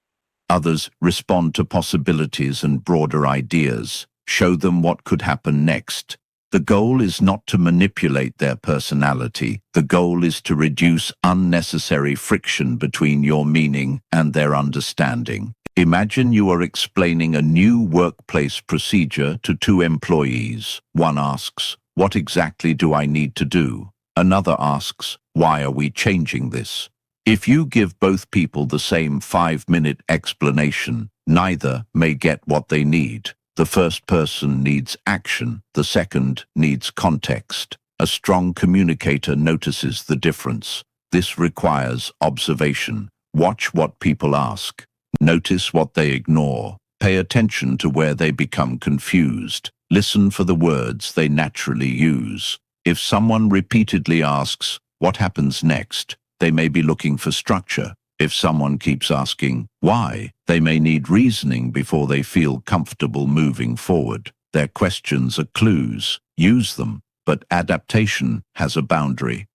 Others respond to possibilities and broader ideas. Show them what could happen next. The goal is not to manipulate their personality. The goal is to reduce unnecessary friction between your meaning and their understanding. Imagine you are explaining a new workplace procedure to two employees. One asks, "What exactly do I need to do?" Another asks, "Why are we changing this?" If you give both people the same 5-minute explanation, neither may get what they need. The first person needs action, the second needs context. A strong communicator notices the difference. This requires observation. Watch what people ask. Notice what they ignore. Pay attention to where they become confused. Listen for the words they naturally use. If someone repeatedly asks, "What happens next?" they may be looking for structure. If someone keeps asking, "Why?" they may need reasoning before they feel comfortable moving forward. Their questions are clues. Use them, but adaptation has a boundary.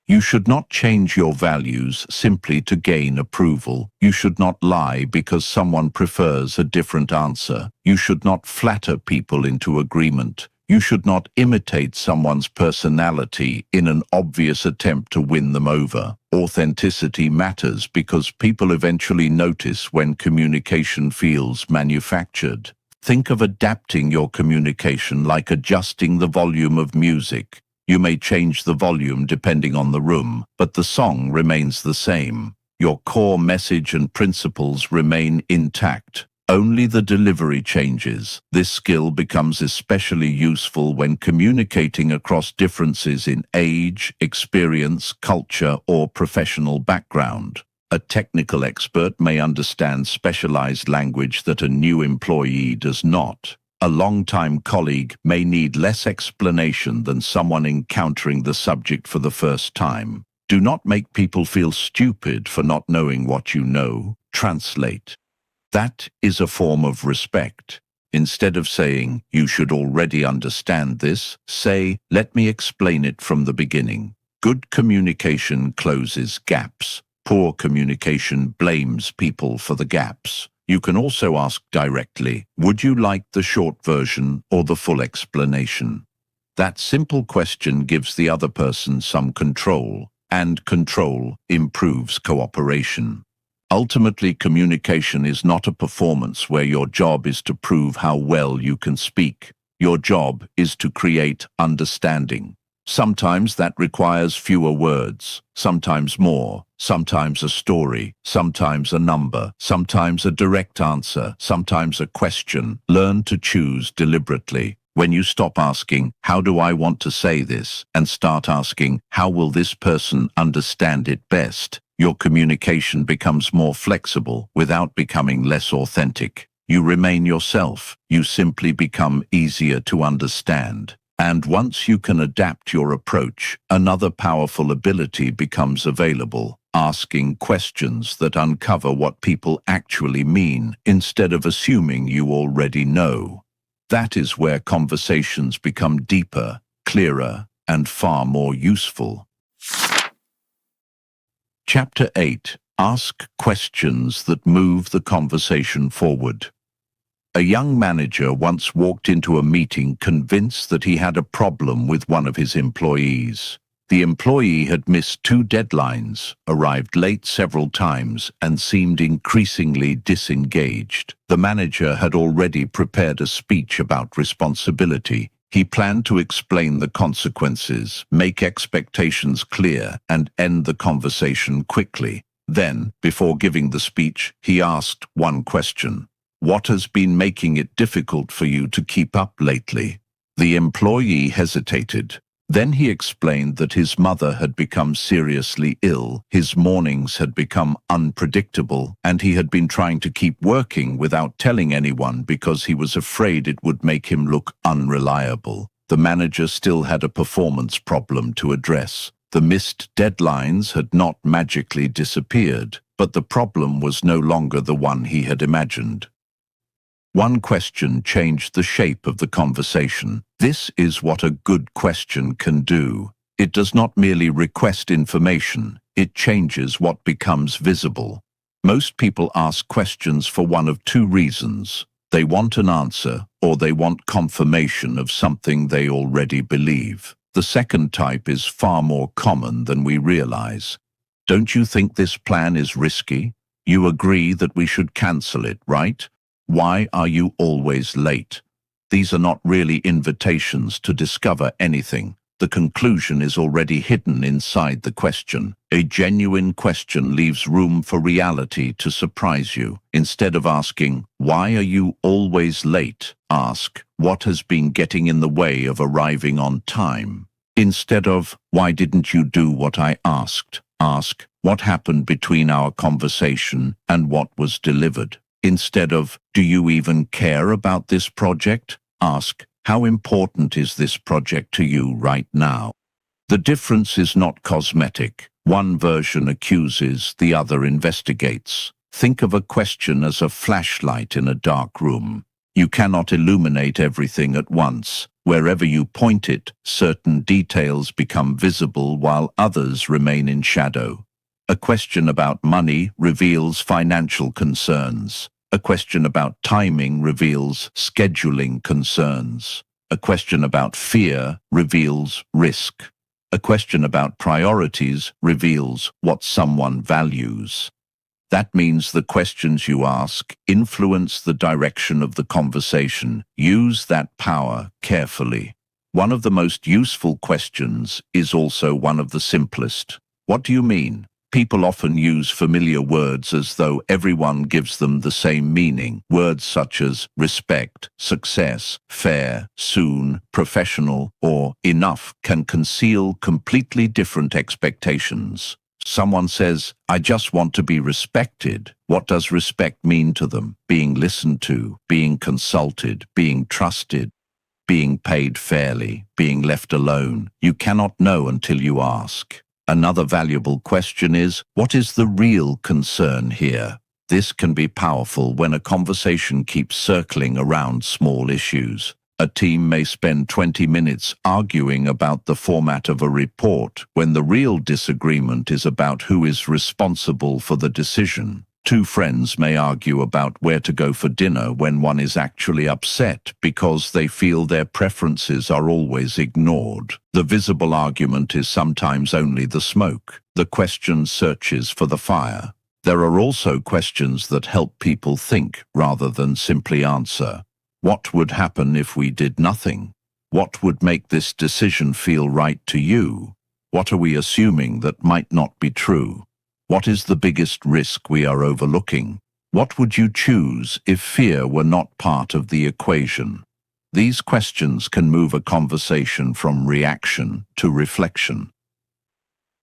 You should not change your values simply to gain approval. You should not lie because someone prefers a different answer. You should not flatter people into agreement. You should not imitate someone's personality in an obvious attempt to win them over. Authenticity matters because people eventually notice when communication feels manufactured. Think of adapting your communication like adjusting the volume of music. You may change the volume depending on the room, but the song remains the same. Your core message and principles remain intact. Only the delivery changes. This skill becomes especially useful when communicating across differences in age, experience, culture, or professional background. A technical expert may understand specialized language that a new employee does not. A long-time colleague may need less explanation than someone encountering the subject for the first time. Do not make people feel stupid for not knowing what you know. Translate. That is a form of respect. Instead of saying, "You should already understand this," say, "Let me explain it from the beginning." Good communication closes gaps. Poor communication blames people for the gaps. You can also ask directly, "Would you like the short version or the full explanation?" That simple question gives the other person some control, and control improves cooperation. Ultimately, communication is not a performance where your job is to prove how well you can speak. Your job is to create understanding. Sometimes that requires fewer words, sometimes more, sometimes a story, sometimes a number, sometimes a direct answer, sometimes a question. Learn to choose deliberately. When you stop asking, "How do I want to say this?" and start asking, "How will this person understand it best?" your communication becomes more flexible without becoming less authentic. You remain yourself. You simply become easier to understand. And once you can adapt your approach, another powerful ability becomes available: asking questions that uncover what people actually mean instead of assuming you already know. That is where conversations become deeper, clearer, and far more useful. Chapter 8. Ask questions that move the conversation forward. A young manager once walked into a meeting convinced that he had a problem with one of his employees. The employee had missed 2 deadlines, arrived late several times, and seemed increasingly disengaged. The manager had already prepared a speech about responsibility. He planned to explain the consequences, make expectations clear, and end the conversation quickly. Then, before giving the speech, he asked one question: "What has been making it difficult for you to keep up lately?" The employee hesitated. Then he explained that his mother had become seriously ill, his mornings had become unpredictable, and he had been trying to keep working without telling anyone because he was afraid it would make him look unreliable. The manager still had a performance problem to address. The missed deadlines had not magically disappeared, but the problem was no longer the one he had imagined. One question changed the shape of the conversation. This is what a good question can do. It does not merely request information, it changes what becomes visible. Most people ask questions for one of 2 reasons. They want an answer, or they want confirmation of something they already believe. The second type is far more common than we realize. Don't you think this plan is risky? You agree that we should cancel it, right? Why are you always late? These are not really invitations to discover anything. The conclusion is already hidden inside the question. A genuine question leaves room for reality to surprise you. Instead of asking, "Why are you always late?" ask, "What has been getting in the way of arriving on time?" Instead of, "Why didn't you do what I asked?" ask, "What happened between our conversation and what was delivered?" Instead of, "Do you even care about this project?" ask, "How important is this project to you right now?" The difference is not cosmetic. One version accuses, the other investigates. Think of a question as a flashlight in a dark room. You cannot illuminate everything at once. Wherever you point it, certain details become visible while others remain in shadow. A question about money reveals financial concerns. A question about timing reveals scheduling concerns. A question about fear reveals risk. A question about priorities reveals what someone values. That means the questions you ask influence the direction of the conversation. Use that power carefully. One of the most useful questions is also one of the simplest. What do you mean? People often use familiar words as though everyone gives them the same meaning. Words such as respect, success, fair, soon, professional, or enough can conceal completely different expectations. Someone says, "I just want to be respected." What does respect mean to them? Being listened to, being consulted, being trusted, being paid fairly, being left alone. You cannot know until you ask. Another valuable question is, what is the real concern here? This can be powerful when a conversation keeps circling around small issues. A team may spend 20 minutes arguing about the format of a report when the real disagreement is about who is responsible for the decision. Two friends may argue about where to go for dinner when one is actually upset because they feel their preferences are always ignored. The visible argument is sometimes only the smoke. The question searches for the fire. There are also questions that help people think rather than simply answer. What would happen if we did nothing? What would make this decision feel right to you? What are we assuming that might not be true? What is the biggest risk we are overlooking? What would you choose if fear were not part of the equation? These questions can move a conversation from reaction to reflection.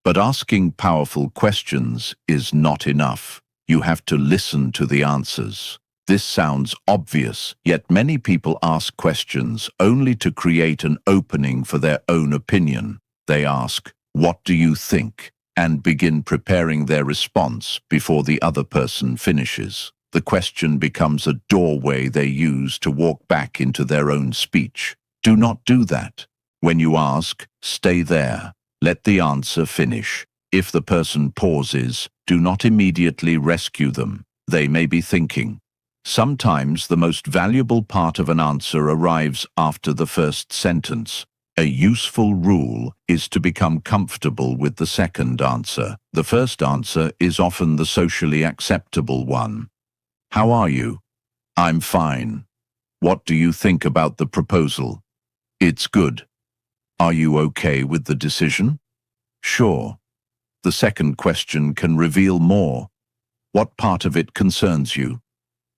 But asking powerful questions is not enough. You have to listen to the answers. This sounds obvious, yet many people ask questions only to create an opening for their own opinion. They ask, "What do you think?" and begin preparing their response before the other person finishes. The question becomes a doorway they use to walk back into their own speech. Do not do that. When you ask, stay there. Let the answer finish. If the person pauses, do not immediately rescue them. They may be thinking. Sometimes the most valuable part of an answer arrives after the first sentence. A useful rule is to become comfortable with the second answer. The first answer is often the socially acceptable one. How are you? I'm fine. What do you think about the proposal? It's good. Are you okay with the decision? Sure. The second question can reveal more. What part of it concerns you?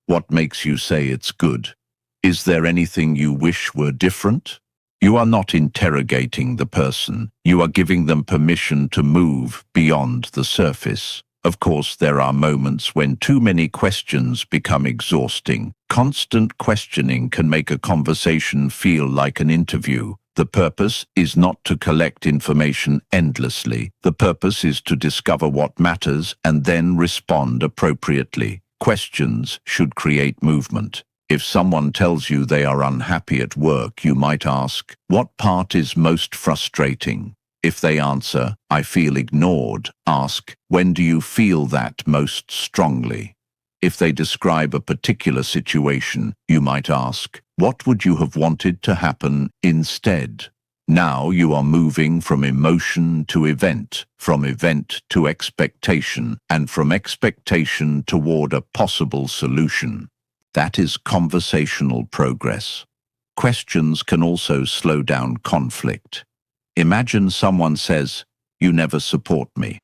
What makes you say it's good? Is there anything you wish were different? You are not interrogating the person. You are giving them permission to move beyond the surface. Of course, there are moments when too many questions become exhausting. Constant questioning can make a conversation feel like an interview. The purpose is not to collect information endlessly. The purpose is to discover what matters and then respond appropriately. Questions should create movement. If someone tells you they are unhappy at work, you might ask, "What part is most frustrating?" If they answer, "I feel ignored," ask, "When do you feel that most strongly?" If they describe a particular situation, you might ask, what would you have wanted to happen instead? Now you are moving from emotion to event, from event to expectation, and from expectation toward a possible solution. That is conversational progress. Questions can also slow down conflict. Imagine someone says, "You never support me."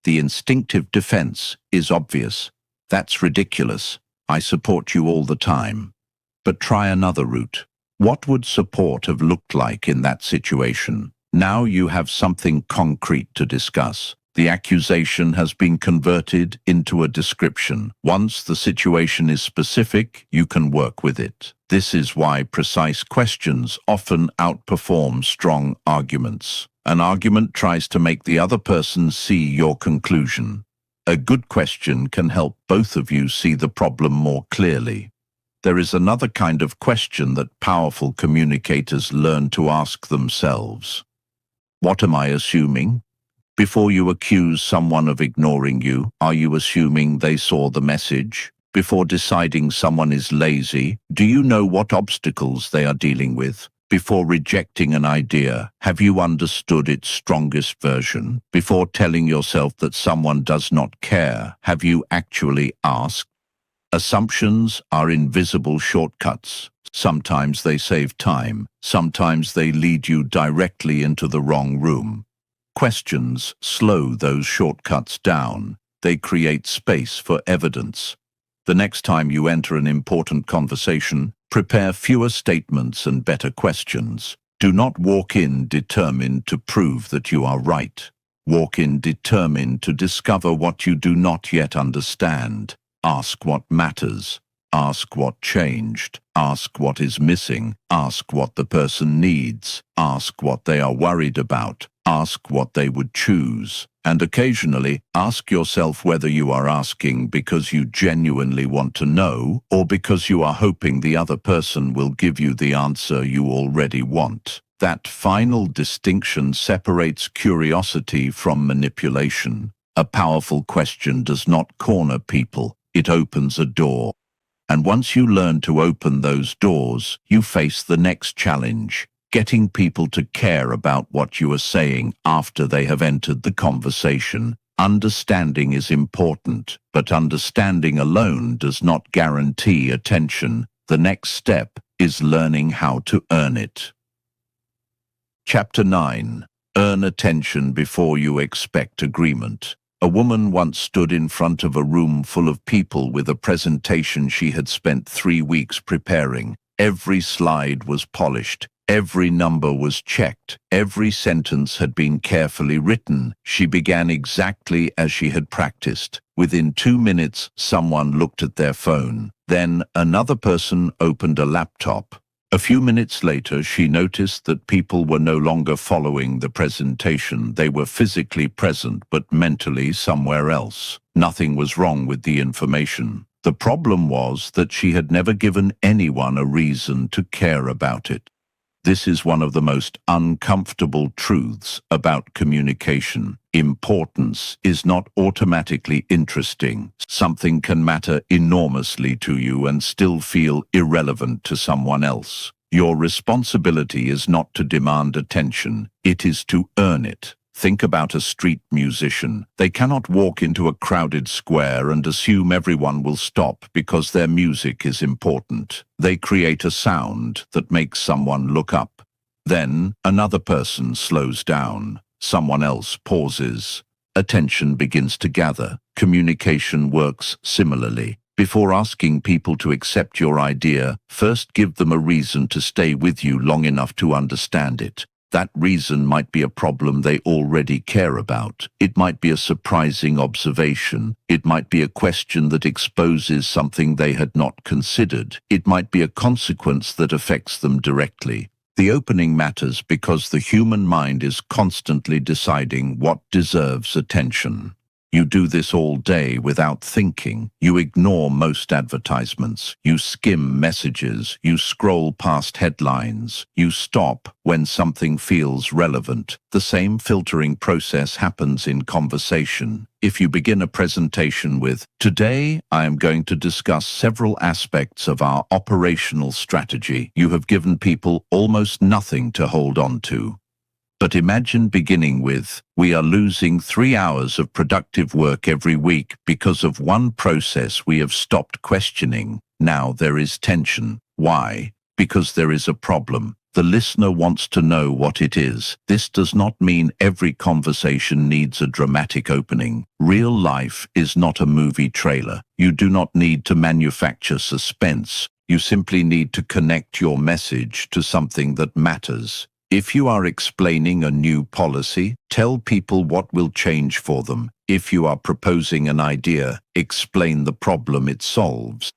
The instinctive defense is obvious. "That's ridiculous. I support you all the time." But try another route. What would support have looked like in that situation? Now you have something concrete to discuss. The accusation has been converted into a description. Once the situation is specific, you can work with it. This is why precise questions often outperform strong arguments. An argument tries to make the other person see your conclusion. A good question can help both of you see the problem more clearly. There is another kind of question that powerful communicators learn to ask themselves. What am I assuming? Before you accuse someone of ignoring you, are you assuming they saw the message? Before deciding someone is lazy, do you know what obstacles they are dealing with? Before rejecting an idea, have you understood its strongest version? Before telling yourself that someone does not care, have you actually asked? Assumptions are invisible shortcuts. Sometimes they save time. Sometimes they lead you directly into the wrong room. Questions slow those shortcuts down. They create space for evidence. The next time you enter an important conversation, prepare fewer statements and better questions. Do not walk in determined to prove that you are right. Walk in determined to discover what you do not yet understand. Ask what matters. Ask what changed. Ask what is missing. Ask what the person needs. Ask what they are worried about. Ask what they would choose. And occasionally, ask yourself whether you are asking because you genuinely want to know or because you are hoping the other person will give you the answer you already want. That final distinction separates curiosity from manipulation. A powerful question does not corner people. It opens a door. And once you learn to open those doors, you face the next challenge, getting people to care about what you are saying after they have entered the conversation. Understanding is important, but understanding alone does not guarantee attention. The next step is learning how to earn it. Chapter 9. Earn attention before you expect agreement. A woman once stood in front of a room full of people with a presentation she had spent 3 weeks preparing. Every slide was polished. Every number was checked. Every sentence had been carefully written. She began exactly as she had practiced. Within 2 minutes, someone looked at their phone. Then another person opened a laptop. A few minutes later, she noticed that people were no longer following the presentation. They were physically present, but mentally somewhere else. Nothing was wrong with the information. The problem was that she had never given anyone a reason to care about it. This is one of the most uncomfortable truths about communication. Importance is not automatically interesting. Something can matter enormously to you and still feel irrelevant to someone else. Your responsibility is not to demand attention, it is to earn it. Think about a street musician. They cannot walk into a crowded square and assume everyone will stop because their music is important. They create a sound that makes someone look up. Then another person slows down. Someone else pauses. Attention begins to gather. Communication works similarly. Before asking people to accept your idea, first give them a reason to stay with you long enough to understand it. That reason might be a problem they already care about. It might be a surprising observation. It might be a question that exposes something they had not considered. It might be a consequence that affects them directly. The opening matters because the human mind is constantly deciding what deserves attention. You do this all day without thinking. You ignore most advertisements. You skim messages. You scroll past headlines. You stop when something feels relevant. The same filtering process happens in conversation. If you begin a presentation with, "Today I am going to discuss several aspects of our operational strategy," you have given people almost nothing to hold on to. But imagine beginning with, "We are losing 3 hours of productive work every week because of one process we have stopped questioning." Now there is tension. Why? Because there is a problem. The listener wants to know what it is. This does not mean every conversation needs a dramatic opening. Real life is not a movie trailer. You do not need to manufacture suspense. You simply need to connect your message to something that matters. If you are explaining a new policy, tell people what will change for them. If you are proposing an idea, explain the problem it solves.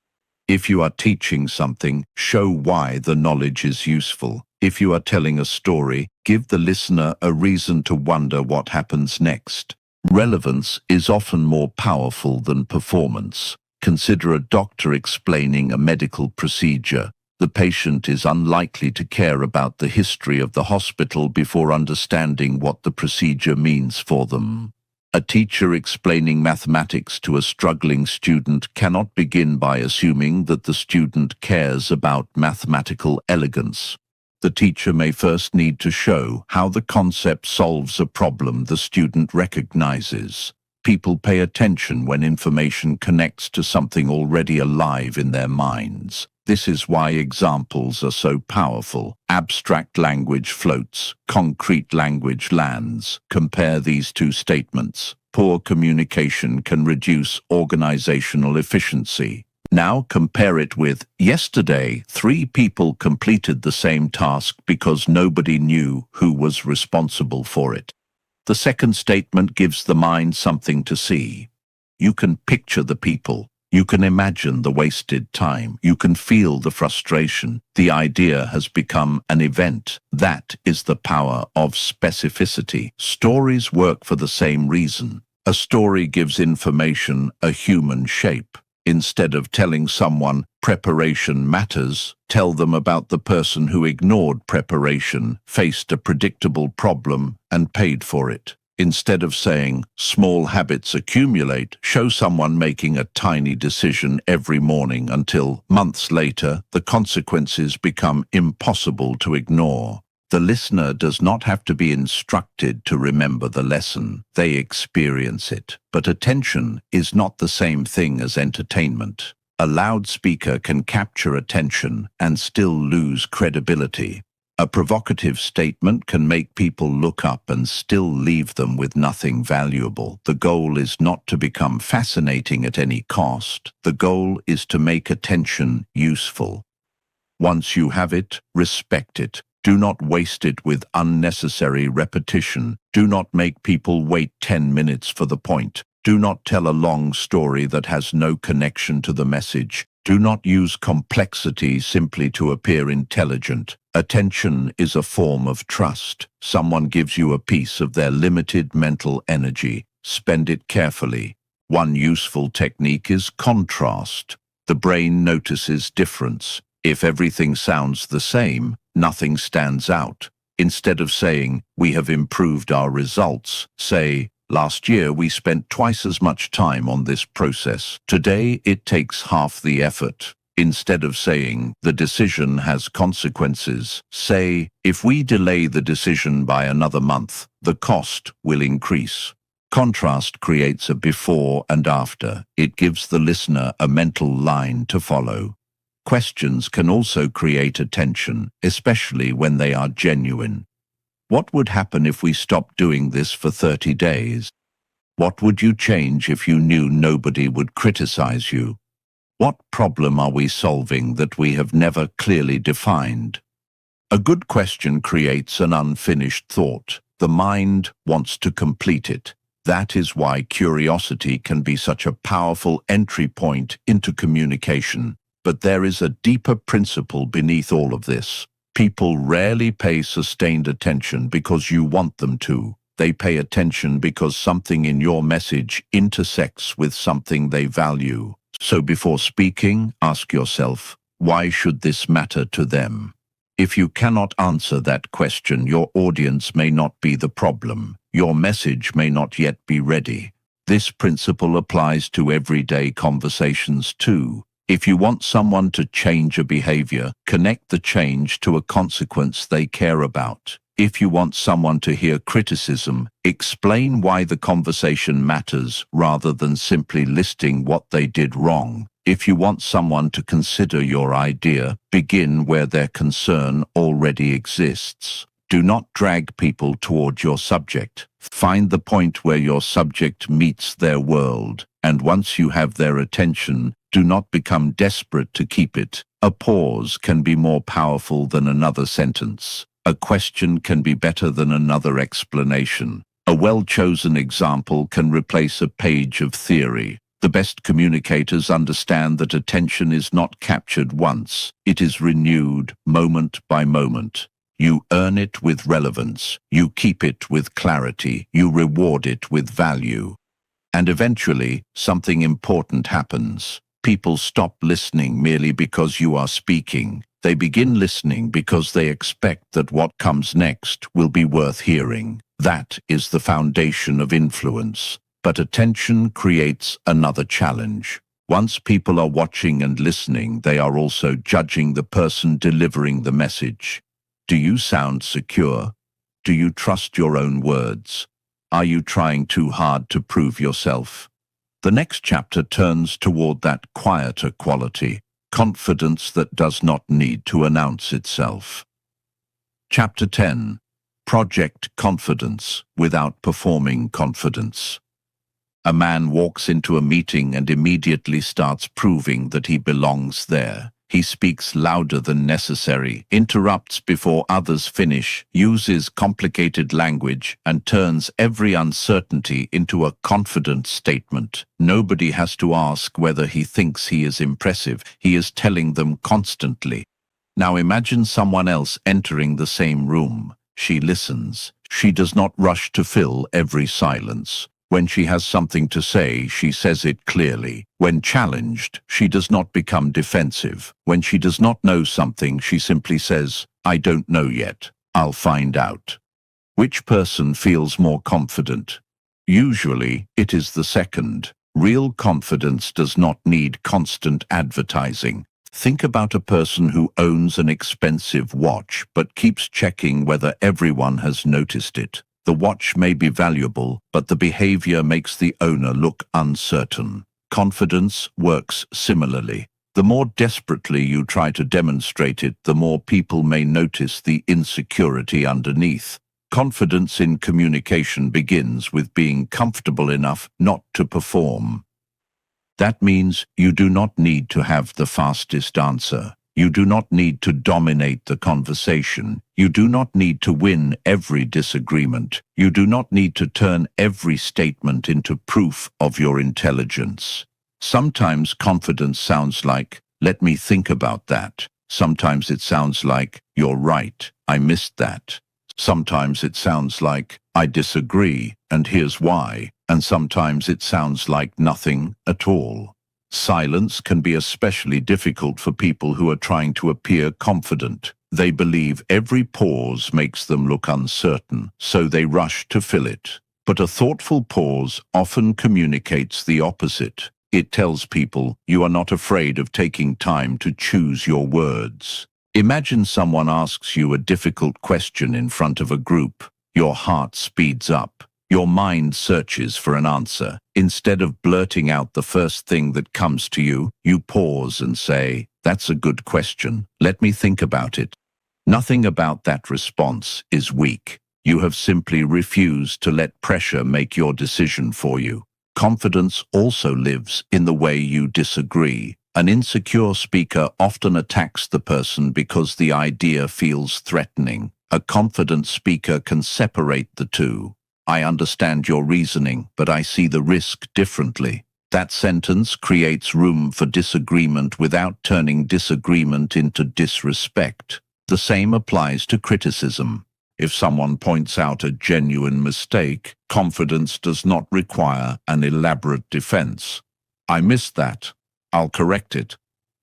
If you are teaching something, show why the knowledge is useful. If you are telling a story, give the listener a reason to wonder what happens next. Relevance is often more powerful than performance. Consider a doctor explaining a medical procedure. The patient is unlikely to care about the history of the hospital before understanding what the procedure means for them. A teacher explaining mathematics to a struggling student cannot begin by assuming that the student cares about mathematical elegance. The teacher may first need to show how the concept solves a problem the student recognizes. People pay attention when information connects to something already alive in their minds. This is why examples are so powerful. Abstract language floats, concrete language lands. Compare these two statements. Poor communication can reduce organizational efficiency. Now compare it with, "Yesterday, 3 people completed the same task because nobody knew who was responsible for it." The second statement gives the mind something to see. You can picture the people. You can imagine the wasted time. You can feel the frustration. The idea has become an event. That is the power of specificity. Stories work for the same reason. A story gives information a human shape. Instead of telling someone preparation matters, tell them about the person who ignored preparation, faced a predictable problem, and paid for it. Instead of saying, "Small habits accumulate," show someone making a tiny decision every morning until, months later, the consequences become impossible to ignore. The listener does not have to be instructed to remember the lesson. They experience it. But attention is not the same thing as entertainment. A loudspeaker can capture attention and still lose credibility. A provocative statement can make people look up and still leave them with nothing valuable. The goal is not to become fascinating at any cost. The goal is to make attention useful. Once you have it, respect it. Do not waste it with unnecessary repetition. Do not make people wait 10 minutes for the point. Do not tell a long story that has no connection to the message. Do not use complexity simply to appear intelligent. Attention is a form of trust. Someone gives you a piece of their limited mental energy. Spend it carefully. One useful technique is contrast. The brain notices difference. If everything sounds the same, nothing stands out. Instead of saying, "We have improved our results," say, "Last year we spent twice as much time on this process. Today it takes half the effort." Instead of saying, "The decision has consequences," say, "If we delay the decision by another month, the cost will increase." Contrast creates a before and after. It gives the listener a mental line to follow. Questions can also create attention, especially when they are genuine. What would happen if we stopped doing this for 30 days? What would you change if you knew nobody would criticize you? What problem are we solving that we have never clearly defined? A good question creates an unfinished thought. The mind wants to complete it. That is why curiosity can be such a powerful entry point into communication. But there is a deeper principle beneath all of this. People rarely pay sustained attention because you want them to. They pay attention because something in your message intersects with something they value. So before speaking, ask yourself, why should this matter to them? If you cannot answer that question, your audience may not be the problem. Your message may not yet be ready. This principle applies to everyday conversations too. If you want someone to change a behavior, connect the change to a consequence they care about. If you want someone to hear criticism, explain why the conversation matters rather than simply listing what they did wrong. If you want someone to consider your idea, begin where their concern already exists. Do not drag people toward your subject. Find the point where your subject meets their world, and once you have their attention, do not become desperate to keep it. A pause can be more powerful than another sentence. A question can be better than another explanation. A well-chosen example can replace a page of theory. The best communicators understand that attention is not captured once. It is renewed moment by moment. You earn it with relevance. You keep it with clarity. You reward it with value. And eventually, something important happens. People stop listening merely because you are speaking. They begin listening because they expect that what comes next will be worth hearing. That is the foundation of influence. But attention creates another challenge. Once people are watching and listening, they are also judging the person delivering the message. Do you sound secure? Do you trust your own words? Are you trying too hard to prove yourself? The next chapter turns toward that quieter quality, confidence that does not need to announce itself. Chapter 10. Project confidence without performing confidence. A man walks into a meeting and immediately starts proving that he belongs there. He speaks louder than necessary, interrupts before others finish, uses complicated language, and turns every uncertainty into a confident statement. Nobody has to ask whether he thinks he is impressive. He is telling them constantly. Now imagine someone else entering the same room. She listens. She does not rush to fill every silence. When she has something to say, she says it clearly. When challenged, she does not become defensive. When she does not know something, she simply says, "I don't know yet. I'll find out." Which person feels more confident? Usually, it is the second. Real confidence does not need constant advertising. Think about a person who owns an expensive watch but keeps checking whether everyone has noticed it. The watch may be valuable, but the behavior makes the owner look uncertain. Confidence works similarly. The more desperately you try to demonstrate it, the more people may notice the insecurity underneath. Confidence in communication begins with being comfortable enough not to perform. That means you do not need to have the fastest answer. You do not need to dominate the conversation. You do not need to win every disagreement. You do not need to turn every statement into proof of your intelligence. Sometimes confidence sounds like, "Let me think about that." Sometimes it sounds like, "You're right, I missed that." Sometimes it sounds like, "I disagree, and here's why." And sometimes it sounds like nothing at all. Silence can be especially difficult for people who are trying to appear confident. They believe every pause makes them look uncertain, so they rush to fill it. But a thoughtful pause often communicates the opposite. It tells people you are not afraid of taking time to choose your words. Imagine someone asks you a difficult question in front of a group. Your heart speeds up. Your mind searches for an answer. Instead of blurting out the first thing that comes to you, you pause and say, "That's a good question. Let me think about it." Nothing about that response is weak. You have simply refused to let pressure make your decision for you. Confidence also lives in the way you disagree. An insecure speaker often attacks the person because the idea feels threatening. A confident speaker can separate the two. "I understand your reasoning, but I see the risk differently." That sentence creates room for disagreement without turning disagreement into disrespect. The same applies to criticism. If someone points out a genuine mistake, confidence does not require an elaborate defense. I missed that. I'll correct it.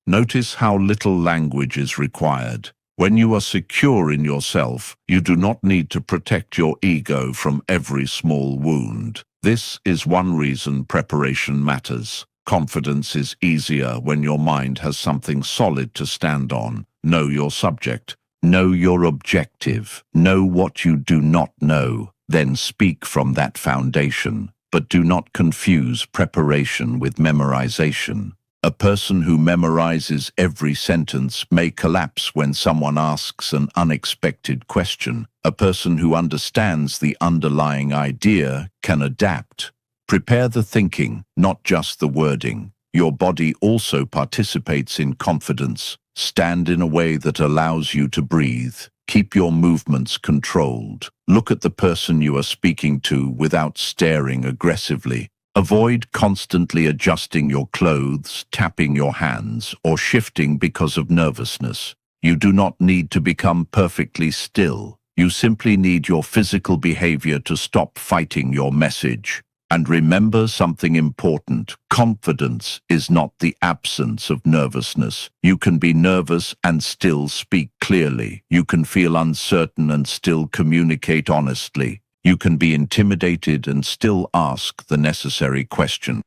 Notice how little language is required. When you are secure in yourself, you do not need to protect your ego from every small wound. This is one reason preparation matters. Confidence is easier when your mind has something solid to stand on. Know your subject. Know your objective. Know what you do not know. Then speak from that foundation. But do not confuse preparation with memorization. A person who memorizes every sentence may collapse when someone asks an unexpected question. A person who understands the underlying idea can adapt. Prepare the thinking, not just the wording. Your body also participates in confidence. Stand in a way that allows you to breathe. Keep your movements controlled. Look at the person you are speaking to without staring aggressively. Avoid constantly adjusting your clothes, tapping your hands, or shifting because of nervousness. You do not need to become perfectly still. You simply need your physical behavior to stop fighting your message. And remember something important. Confidence is not the absence of nervousness. You can be nervous and still speak clearly. You can feel uncertain and still communicate honestly. You can be intimidated and still ask the necessary question.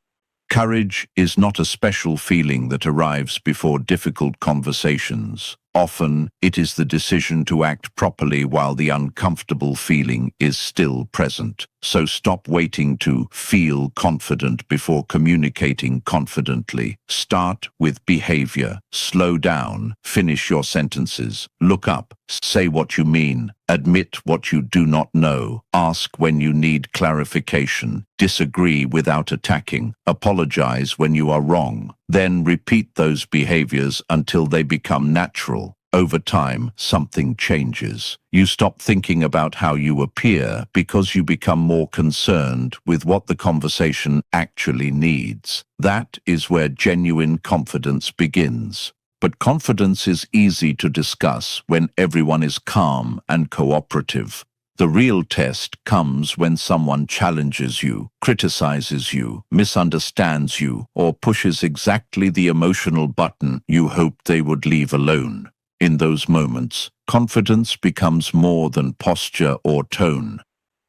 Courage is not a special feeling that arrives before difficult conversations. Often, it is the decision to act properly while the uncomfortable feeling is still present. So stop waiting to feel confident before communicating confidently. Start with behavior. Slow down. Finish your sentences. Look up. Say what you mean. Admit what you do not know. Ask when you need clarification. Disagree without attacking. Apologize when you are wrong. Then repeat those behaviors until they become natural. Over time, something changes. You stop thinking about how you appear because you become more concerned with what the conversation actually needs. That is where genuine confidence begins. But confidence is easy to discuss when everyone is calm and cooperative. The real test comes when someone challenges you, criticizes you, misunderstands you, or pushes exactly the emotional button you hoped they would leave alone. In those moments, confidence becomes more than posture or tone.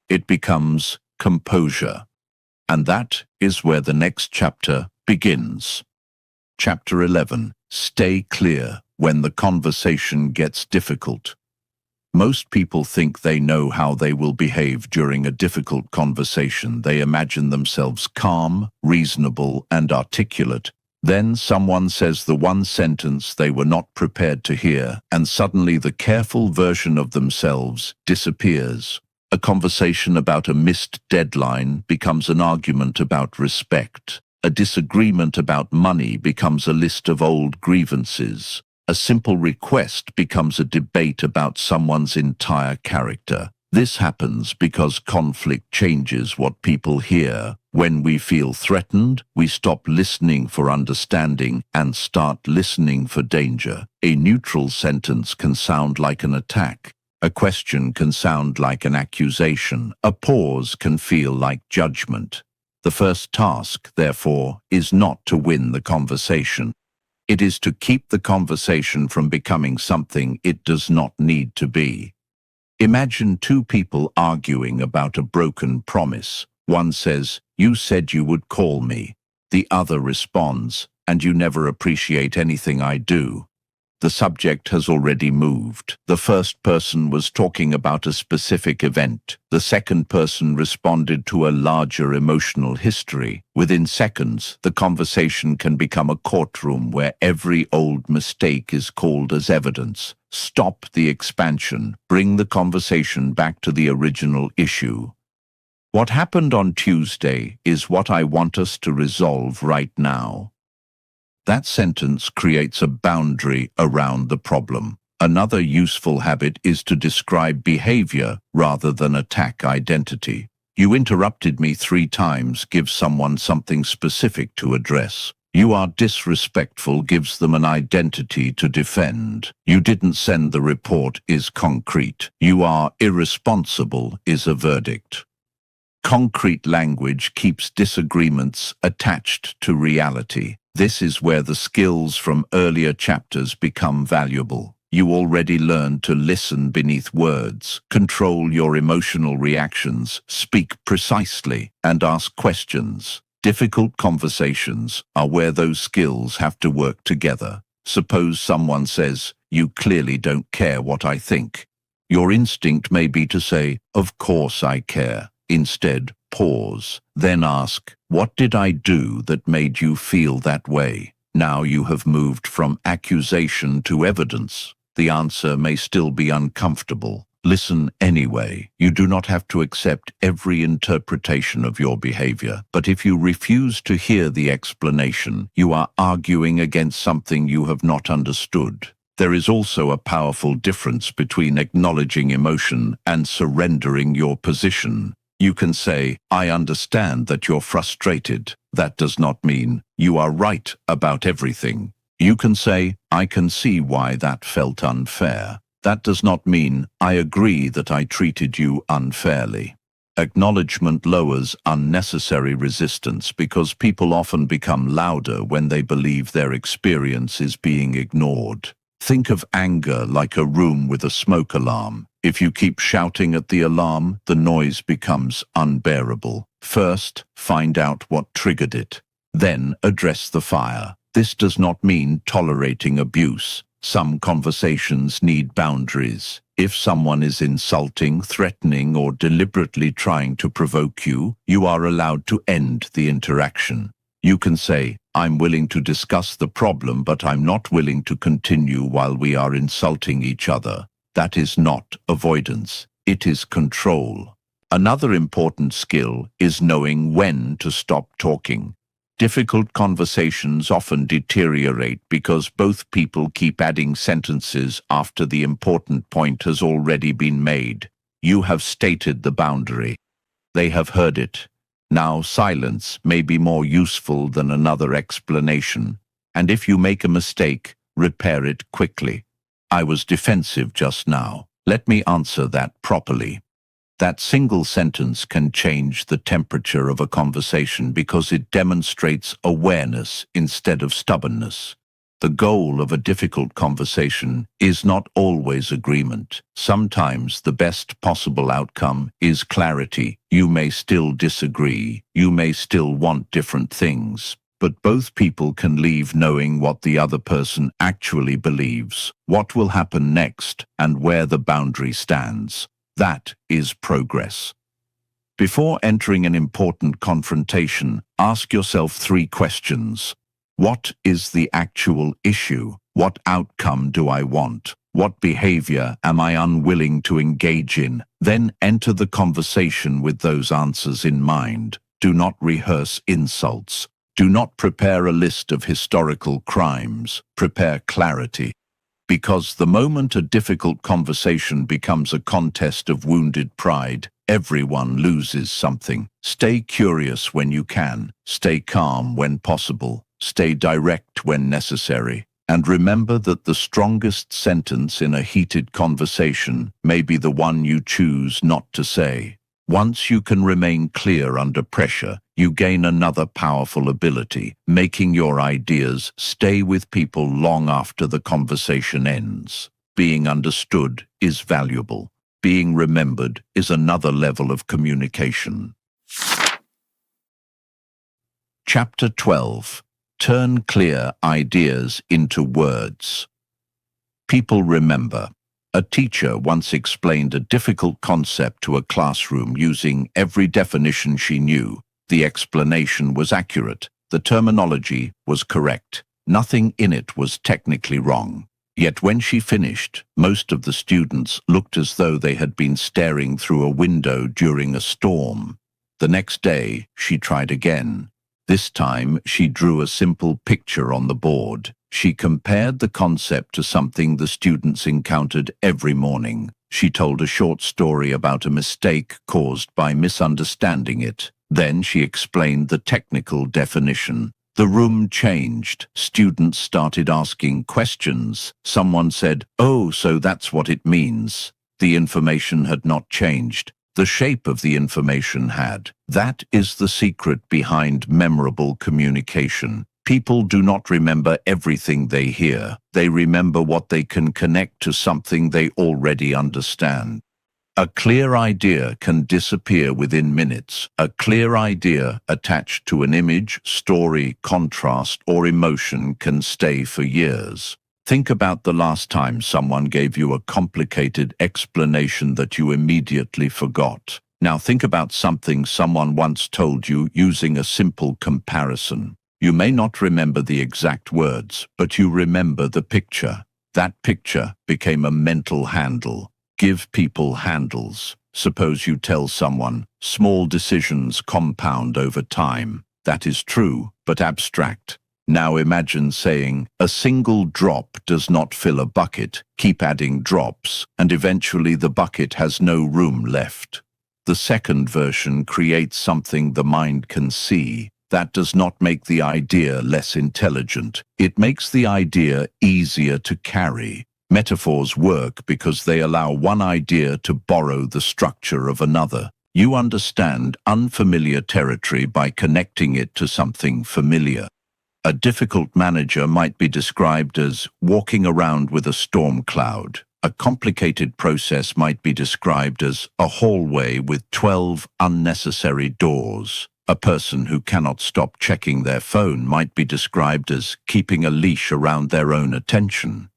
It becomes composure. And that is where the next chapter begins. Chapter 11. Stay clear when the conversation gets difficult. Most people think they know how they will behave during a difficult conversation. They imagine themselves calm, reasonable, and articulate. Then someone says the one sentence they were not prepared to hear, and suddenly the careful version of themselves disappears. A conversation about a missed deadline becomes an argument about respect. A disagreement about money becomes a list of old grievances. A simple request becomes a debate about someone's entire character. This happens because conflict changes what people hear. When we feel threatened, we stop listening for understanding and start listening for danger. A neutral sentence can sound like an attack. A question can sound like an accusation. A pause can feel like judgment. The first task, therefore, is not to win the conversation. It is to keep the conversation from becoming something it does not need to be. Imagine two people arguing about a broken promise. One says, "You said you would call me." The other responds, "And you never appreciate anything I do." The subject has already moved. The first person was talking about a specific event. The second person responded to a larger emotional history. Within seconds, the conversation can become a courtroom where every old mistake is called as evidence. Stop the expansion. Bring the conversation back to the original issue. What happened on Tuesday is what I want us to resolve right now. That sentence creates a boundary around the problem. Another useful habit is to describe behavior rather than attack identity. You interrupted me 3 times. Give someone something specific to address. You are disrespectful gives them an identity to defend. You didn't send the report is concrete. You are irresponsible is a verdict. Concrete language keeps disagreements attached to reality. This is where the skills from earlier chapters become valuable. You already learned to listen beneath words, control your emotional reactions, speak precisely, and ask questions. Difficult conversations are where those skills have to work together. Suppose someone says, "You clearly don't care what I think." Your instinct may be to say, "Of course I care." Instead, pause, then ask, "What did I do that made you feel that way?" Now you have moved from accusation to evidence. The answer may still be uncomfortable. Listen anyway. You do not have to accept every interpretation of your behavior, but if you refuse to hear the explanation, you are arguing against something you have not understood. There is also a powerful difference between acknowledging emotion and surrendering your position. You can say, "I understand that you're frustrated." That does not mean you are right about everything. You can say, "I can see why that felt unfair." That does not mean I agree that I treated you unfairly. Acknowledgement lowers unnecessary resistance because people often become louder when they believe their experience is being ignored. Think of anger like a room with a smoke alarm. If you keep shouting at the alarm, the noise becomes unbearable. First, find out what triggered it. Then address the fire. This does not mean tolerating abuse. Some conversations need boundaries. If someone is insulting, threatening, or deliberately trying to provoke you, you are allowed to end the interaction. You can say, "I'm willing to discuss the problem, but I'm not willing to continue while we are insulting each other." That is not avoidance. It is control. Another important skill is knowing when to stop talking. Difficult conversations often deteriorate because both people keep adding sentences after the important point has already been made. You have stated the boundary. They have heard it. Now silence may be more useful than another explanation, and if you make a mistake, repair it quickly. "I was defensive just now. Let me answer that properly." That single sentence can change the temperature of a conversation because it demonstrates awareness instead of stubbornness. The goal of a difficult conversation is not always agreement. Sometimes the best possible outcome is clarity. You may still disagree, you may still want different things, but both people can leave knowing what the other person actually believes, what will happen next, and where the boundary stands. That is progress. Before entering an important confrontation, ask yourself 3 questions. What is the actual issue? What outcome do I want? What behavior am I unwilling to engage in? Then enter the conversation with those answers in mind. Do not rehearse insults. Do not prepare a list of historical crimes. Prepare clarity. Because the moment a difficult conversation becomes a contest of wounded pride, everyone loses something. Stay curious when you can. Stay calm when possible. Stay direct when necessary. And remember that the strongest sentence in a heated conversation may be the one you choose not to say. Once you can remain clear under pressure, you gain another powerful ability, making your ideas stay with people long after the conversation ends. Being understood is valuable. Being remembered is another level of communication. Chapter 12. Turn clear ideas into words. People remember. A teacher once explained a difficult concept to a classroom using every definition she knew. The explanation was accurate. The terminology was correct. Nothing in it was technically wrong. Yet when she finished, most of the students looked as though they had been staring through a window during a storm. The next day, she tried again. This time, she drew a simple picture on the board. She compared the concept to something the students encountered every morning. She told a short story about a mistake caused by misunderstanding it. Then she explained the technical definition. The room changed. Students started asking questions. Someone said, "Oh, so that's what it means." The information had not changed. The shape of the information had. That is the secret behind memorable communication. People do not remember everything they hear. They remember what they can connect to something they already understand. A clear idea can disappear within minutes. A clear idea attached to an image, story, contrast, or emotion can stay for years. Think about the last time someone gave you a complicated explanation that you immediately forgot. Now think about something someone once told you using a simple comparison. You may not remember the exact words, but you remember the picture. That picture became a mental handle. Give people handles. Suppose you tell someone, small decisions compound over time. That is true, but abstract. Now imagine saying, a single drop does not fill a bucket. Keep adding drops, and eventually the bucket has no room left. The second version creates something the mind can see. That does not make the idea less intelligent. It makes the idea easier to carry. Metaphors work because they allow one idea to borrow the structure of another. You understand unfamiliar territory by connecting it to something familiar. A difficult manager might be described as walking around with a storm cloud. A complicated process might be described as a hallway with 12 unnecessary doors. A person who cannot stop checking their phone might be described as keeping a leash around their own attention.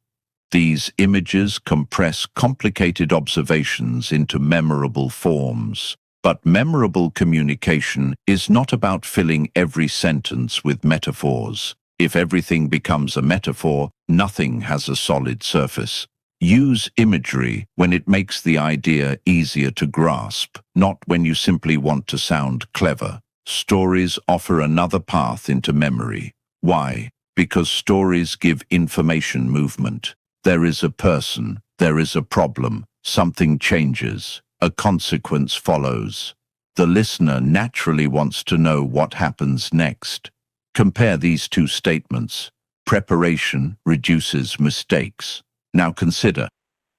These images compress complicated observations into memorable forms. But memorable communication is not about filling every sentence with metaphors. If everything becomes a metaphor, nothing has a solid surface. Use imagery when it makes the idea easier to grasp, not when you simply want to sound clever. Stories offer another path into memory. Why? Because stories give information movement. There is a person, there is a problem, something changes. A consequence follows. The listener naturally wants to know what happens next. Compare these two statements. Preparation reduces mistakes. Now consider.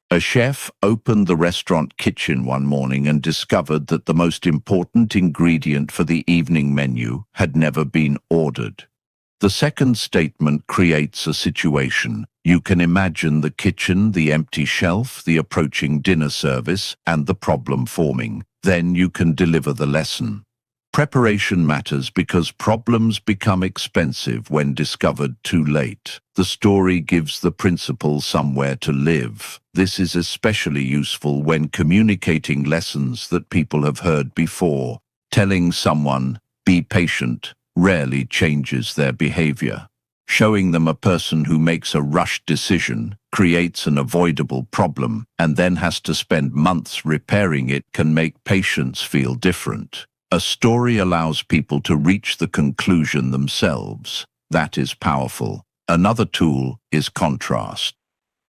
A chef opened the restaurant kitchen one morning and discovered that the most important ingredient for the evening menu had never been ordered. The second statement creates a situation. You can imagine the kitchen, the empty shelf, the approaching dinner service, and the problem forming. Then you can deliver the lesson. Preparation matters because problems become expensive when discovered too late. The story gives the principle somewhere to live. This is especially useful when communicating lessons that people have heard before. Telling someone, "Be patient," rarely changes their behavior. Showing them a person who makes a rushed decision, creates an avoidable problem, and then has to spend months repairing it can make patients feel different. A story allows people to reach the conclusion themselves. That is powerful. Another tool is contrast.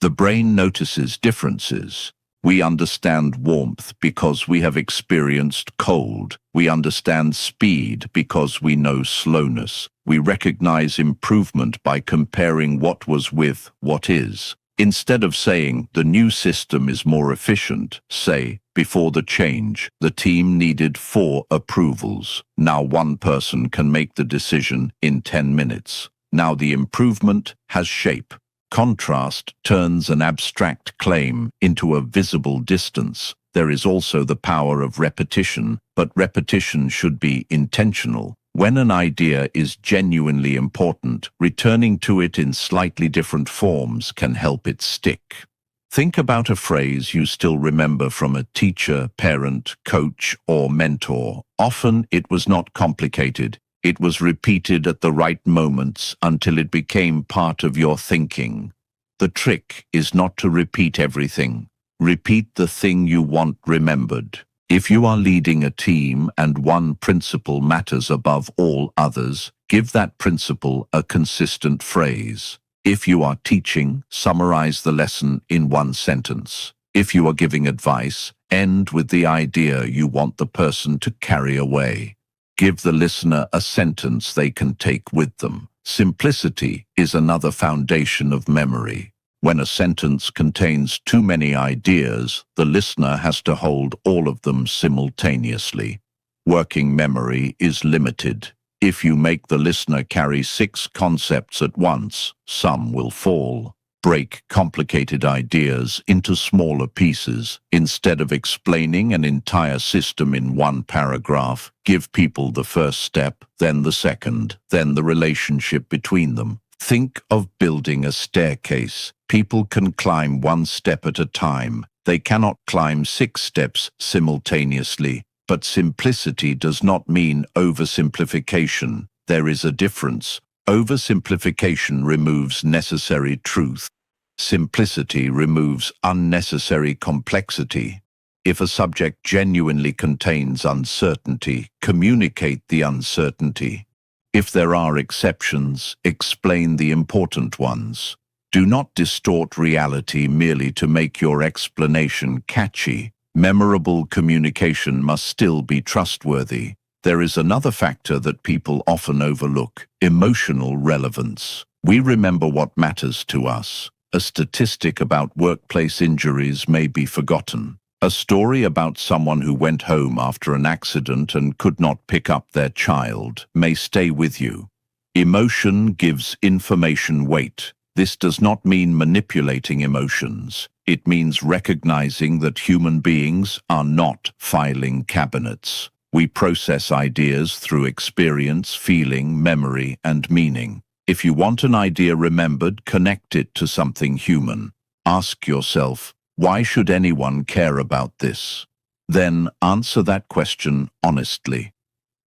The brain notices differences. We understand warmth because we have experienced cold. We understand speed because we know slowness. We recognize improvement by comparing what was with what is. Instead of saying, "The new system is more efficient," say, "Before the change, the team needed 4 approvals. Now one person can make the decision in 10 minutes. Now the improvement has shape." Contrast turns an abstract claim into a visible distance. There is also the power of repetition, but repetition should be intentional. When an idea is genuinely important, returning to it in slightly different forms can help it stick. Think about a phrase you still remember from a teacher, parent, coach, or mentor. Often it was not complicated. It was repeated at the right moments until it became part of your thinking. The trick is not to repeat everything. Repeat the thing you want remembered. If you are leading a team and one principle matters above all others, give that principle a consistent phrase. If you are teaching, summarize the lesson in one sentence. If you are giving advice, end with the idea you want the person to carry away. Give the listener a sentence they can take with them. Simplicity is another foundation of memory. When a sentence contains too many ideas, the listener has to hold all of them simultaneously. Working memory is limited. If you make the listener carry 6 concepts at once, some will fall. Break complicated ideas into smaller pieces. Instead of explaining an entire system in one paragraph, give people the first step, then the second, then the relationship between them. Think of building a staircase. People can climb 1 step at a time. They cannot climb 6 steps simultaneously. But simplicity does not mean oversimplification. There is a difference. Oversimplification removes necessary truth. Simplicity removes unnecessary complexity. If a subject genuinely contains uncertainty, communicate the uncertainty. If there are exceptions, explain the important ones. Do not distort reality merely to make your explanation catchy. Memorable communication must still be trustworthy. There is another factor that people often overlook: emotional relevance. We remember what matters to us. A statistic about workplace injuries may be forgotten. A story about someone who went home after an accident and could not pick up their child may stay with you. Emotion gives information weight. This does not mean manipulating emotions. It means recognizing that human beings are not filing cabinets. We process ideas through experience, feeling, memory, and meaning. If you want an idea remembered, connect it to something human. Ask yourself, why should anyone care about this? Then answer that question honestly.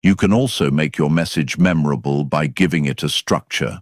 You can also make your message memorable by giving it a structure.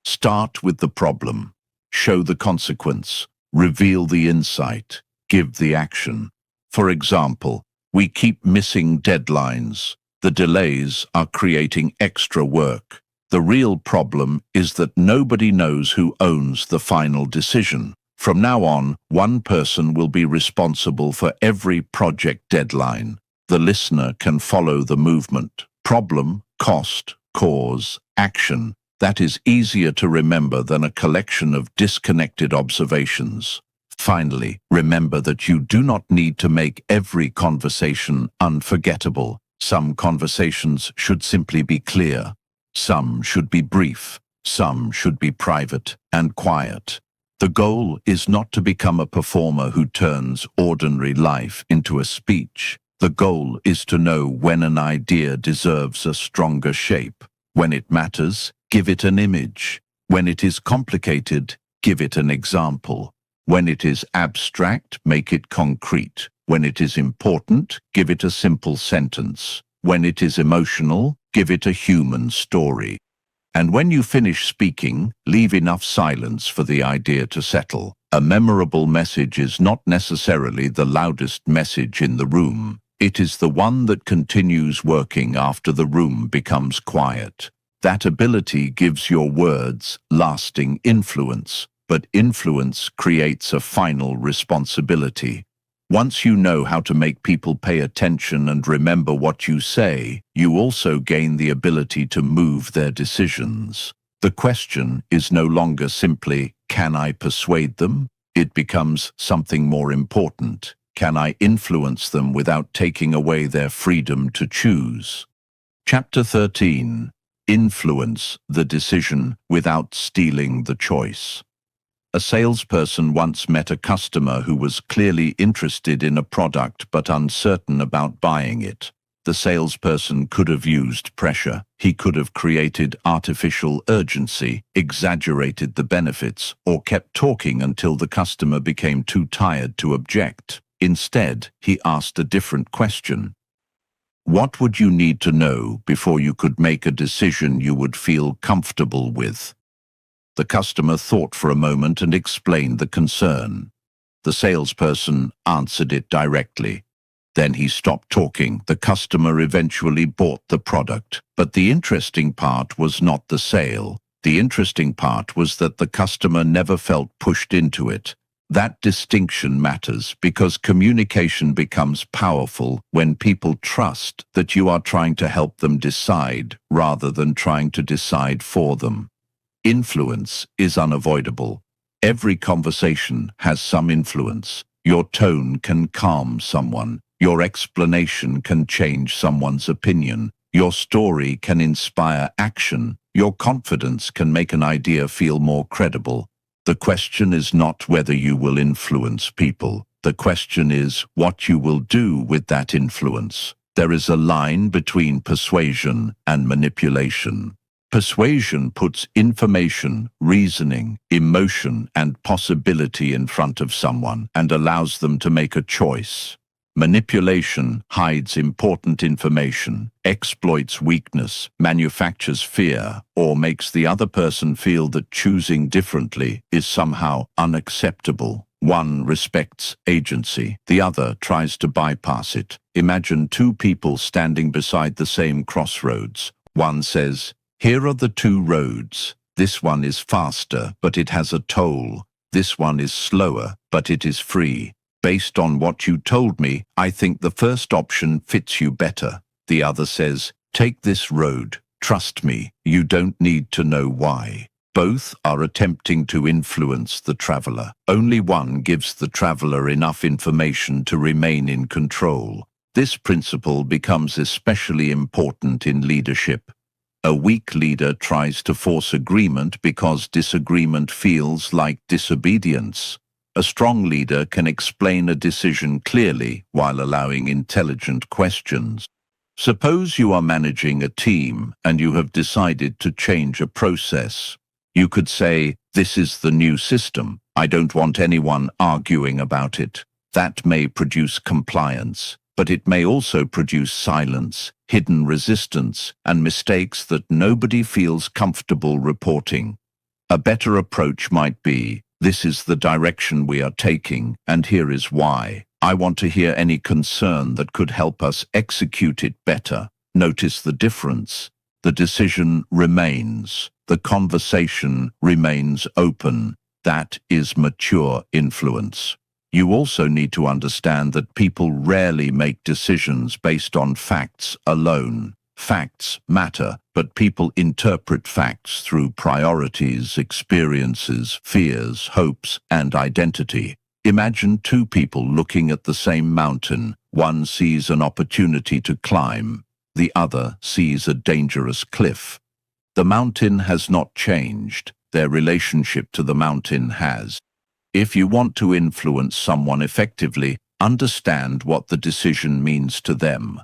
Start with the problem. Show the consequence. Reveal the insight. Give the action. For example, we keep missing deadlines. The delays are creating extra work. The real problem is that nobody knows who owns the final decision. From now on, one person will be responsible for every project deadline. The listener can follow the movement. Problem, cost, cause, action. That is easier to remember than a collection of disconnected observations. Finally, remember that you do not need to make every conversation unforgettable. Some conversations should simply be clear. Some should be brief. Some should be private and quiet. The goal is not to become a performer who turns ordinary life into a speech. The goal is to know when an idea deserves a stronger shape. When it matters, give it an image. When it is complicated, give it an example. When it is abstract, make it concrete. When it is important, give it a simple sentence. When it is emotional, give it a human story. And when you finish speaking, leave enough silence for the idea to settle. A memorable message is not necessarily the loudest message in the room. It is the one that continues working after the room becomes quiet. That ability gives your words lasting influence, but influence creates a final responsibility. Once you know how to make people pay attention and remember what you say, you also gain the ability to move their decisions. The question is no longer simply, can I persuade them? It becomes something more important. Can I influence them without taking away their freedom to choose? Chapter 13. Influence the decision without stealing the choice. A salesperson once met a customer who was clearly interested in a product but uncertain about buying it. The salesperson could have used pressure. He could have created artificial urgency, exaggerated the benefits, or kept talking until the customer became too tired to object. Instead, he asked a different question. What would you need to know before you could make a decision you would feel comfortable with? The customer thought for a moment and explained the concern. The salesperson answered it directly. Then he stopped talking. The customer eventually bought the product. But the interesting part was not the sale. The interesting part was that the customer never felt pushed into it. That distinction matters because communication becomes powerful when people trust that you are trying to help them decide rather than trying to decide for them. Influence is unavoidable. Every conversation has some influence. Your tone can calm someone. Your explanation can change someone's opinion. Your story can inspire action. Your confidence can make an idea feel more credible. The question is not whether you will influence people. The question is what you will do with that influence. There is a line between persuasion and manipulation. Persuasion puts information, reasoning, emotion, and possibility in front of someone and allows them to make a choice. Manipulation hides important information, exploits weakness, manufactures fear, or makes the other person feel that choosing differently is somehow unacceptable. One respects agency, the other tries to bypass it. Imagine two people standing beside the same crossroads. One says, "Here are the two roads. This one is faster, but it has a toll. This one is slower, but it is free. Based on what you told me, I think the first option fits you better." The other says, "Take this road. Trust me, you don't need to know why." Both are attempting to influence the traveler. Only one gives the traveler enough information to remain in control. This principle becomes especially important in leadership. A weak leader tries to force agreement because disagreement feels like disobedience. A strong leader can explain a decision clearly while allowing intelligent questions. Suppose you are managing a team and you have decided to change a process. You could say, "This is the new system. I don't want anyone arguing about it." That may produce compliance, but it may also produce silence, hidden resistance, and mistakes that nobody feels comfortable reporting. A better approach might be, "This is the direction we are taking, and here is why. I want to hear any concern that could help us execute it better." Notice the difference. The decision remains. The conversation remains open. That is mature influence. You also need to understand that people rarely make decisions based on facts alone. Facts matter, but people interpret facts through priorities, experiences, fears, hopes, and identity. Imagine two people looking at the same mountain. One sees an opportunity to climb. The other sees a dangerous cliff. The mountain has not changed. Their relationship to the mountain has. If you want to influence someone effectively, understand what the decision means to them.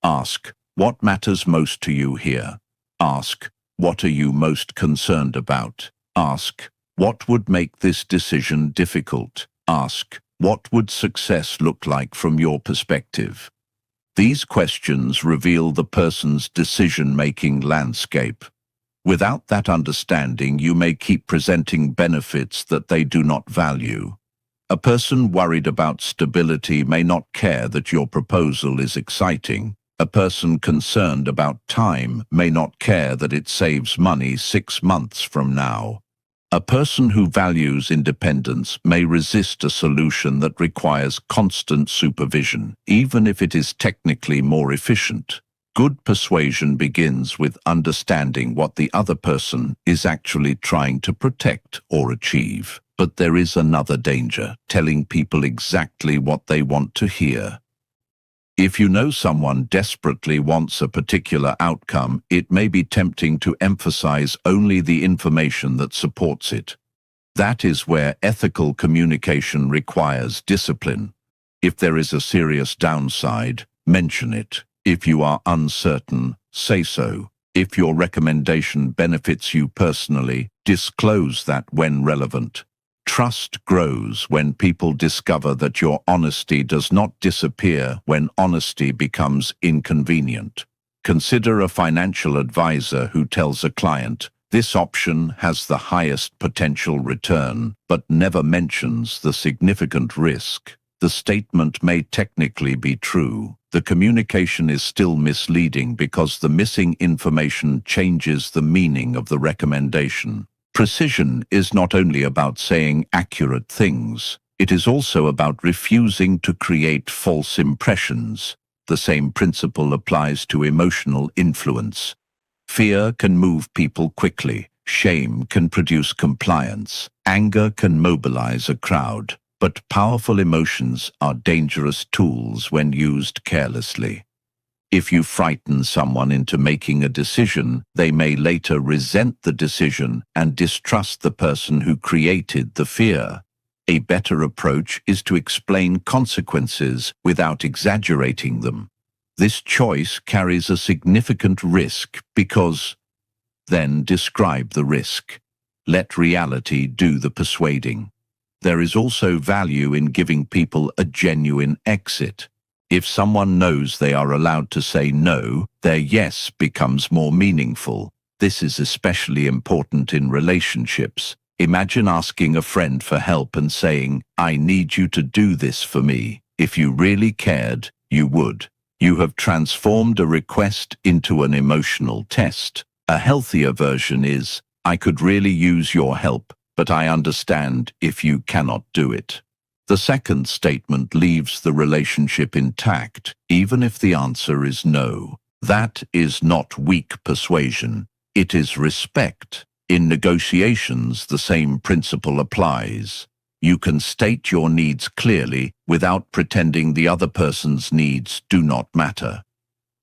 Ask, "What matters most to you here?" Ask, "What are you most concerned about?" Ask, "What would make this decision difficult?" Ask, "What would success look like from your perspective?" These questions reveal the person's decision-making landscape. Without that understanding, you may keep presenting benefits that they do not value. A person worried about stability may not care that your proposal is exciting. A person concerned about time may not care that it saves money 6 months from now. A person who values independence may resist a solution that requires constant supervision, even if it is technically more efficient. Good persuasion begins with understanding what the other person is actually trying to protect or achieve. But there is another danger: telling people exactly what they want to hear. If you know someone desperately wants a particular outcome, it may be tempting to emphasize only the information that supports it. That is where ethical communication requires discipline. If there is a serious downside, mention it. If you are uncertain, say so. If your recommendation benefits you personally, disclose that when relevant. Trust grows when people discover that your honesty does not disappear when honesty becomes inconvenient. Consider a financial advisor who tells a client, "This option has the highest potential return," but never mentions the significant risk. The statement may technically be true. The communication is still misleading because the missing information changes the meaning of the recommendation. Precision is not only about saying accurate things. It is also about refusing to create false impressions. The same principle applies to emotional influence. Fear can move people quickly. Shame can produce compliance. Anger can mobilize a crowd. But powerful emotions are dangerous tools when used carelessly. If you frighten someone into making a decision, they may later resent the decision and distrust the person who created the fear. A better approach is to explain consequences without exaggerating them. This choice carries a significant risk because then describe the risk. Let reality do the persuading. There is also value in giving people a genuine exit. If someone knows they are allowed to say no, their yes becomes more meaningful. This is especially important in relationships. Imagine asking a friend for help and saying, "I need you to do this for me." If you really cared, you would. You have transformed a request into an emotional test. A healthier version is, "I could really use your help, but I understand if you cannot do it." The second statement leaves the relationship intact, even if the answer is no. That is not weak persuasion. It is respect. In negotiations, the same principle applies. You can state your needs clearly without pretending the other person's needs do not matter.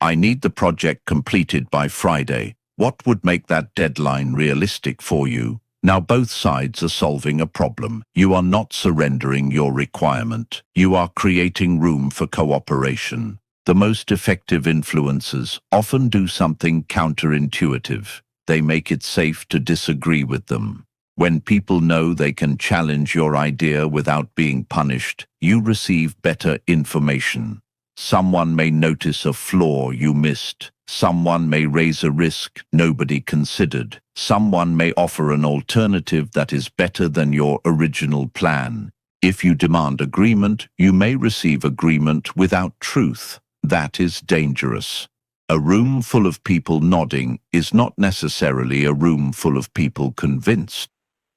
"I need the project completed by Friday. What would make that deadline realistic for you?" Now both sides are solving a problem. You are not surrendering your requirement. You are creating room for cooperation. The most effective influencers often do something counterintuitive. They make it safe to disagree with them. When people know they can challenge your idea without being punished, you receive better information. Someone may notice a flaw you missed. Someone may raise a risk nobody considered. Someone may offer an alternative that is better than your original plan. If you demand agreement, you may receive agreement without truth. That is dangerous. A room full of people nodding is not necessarily a room full of people convinced.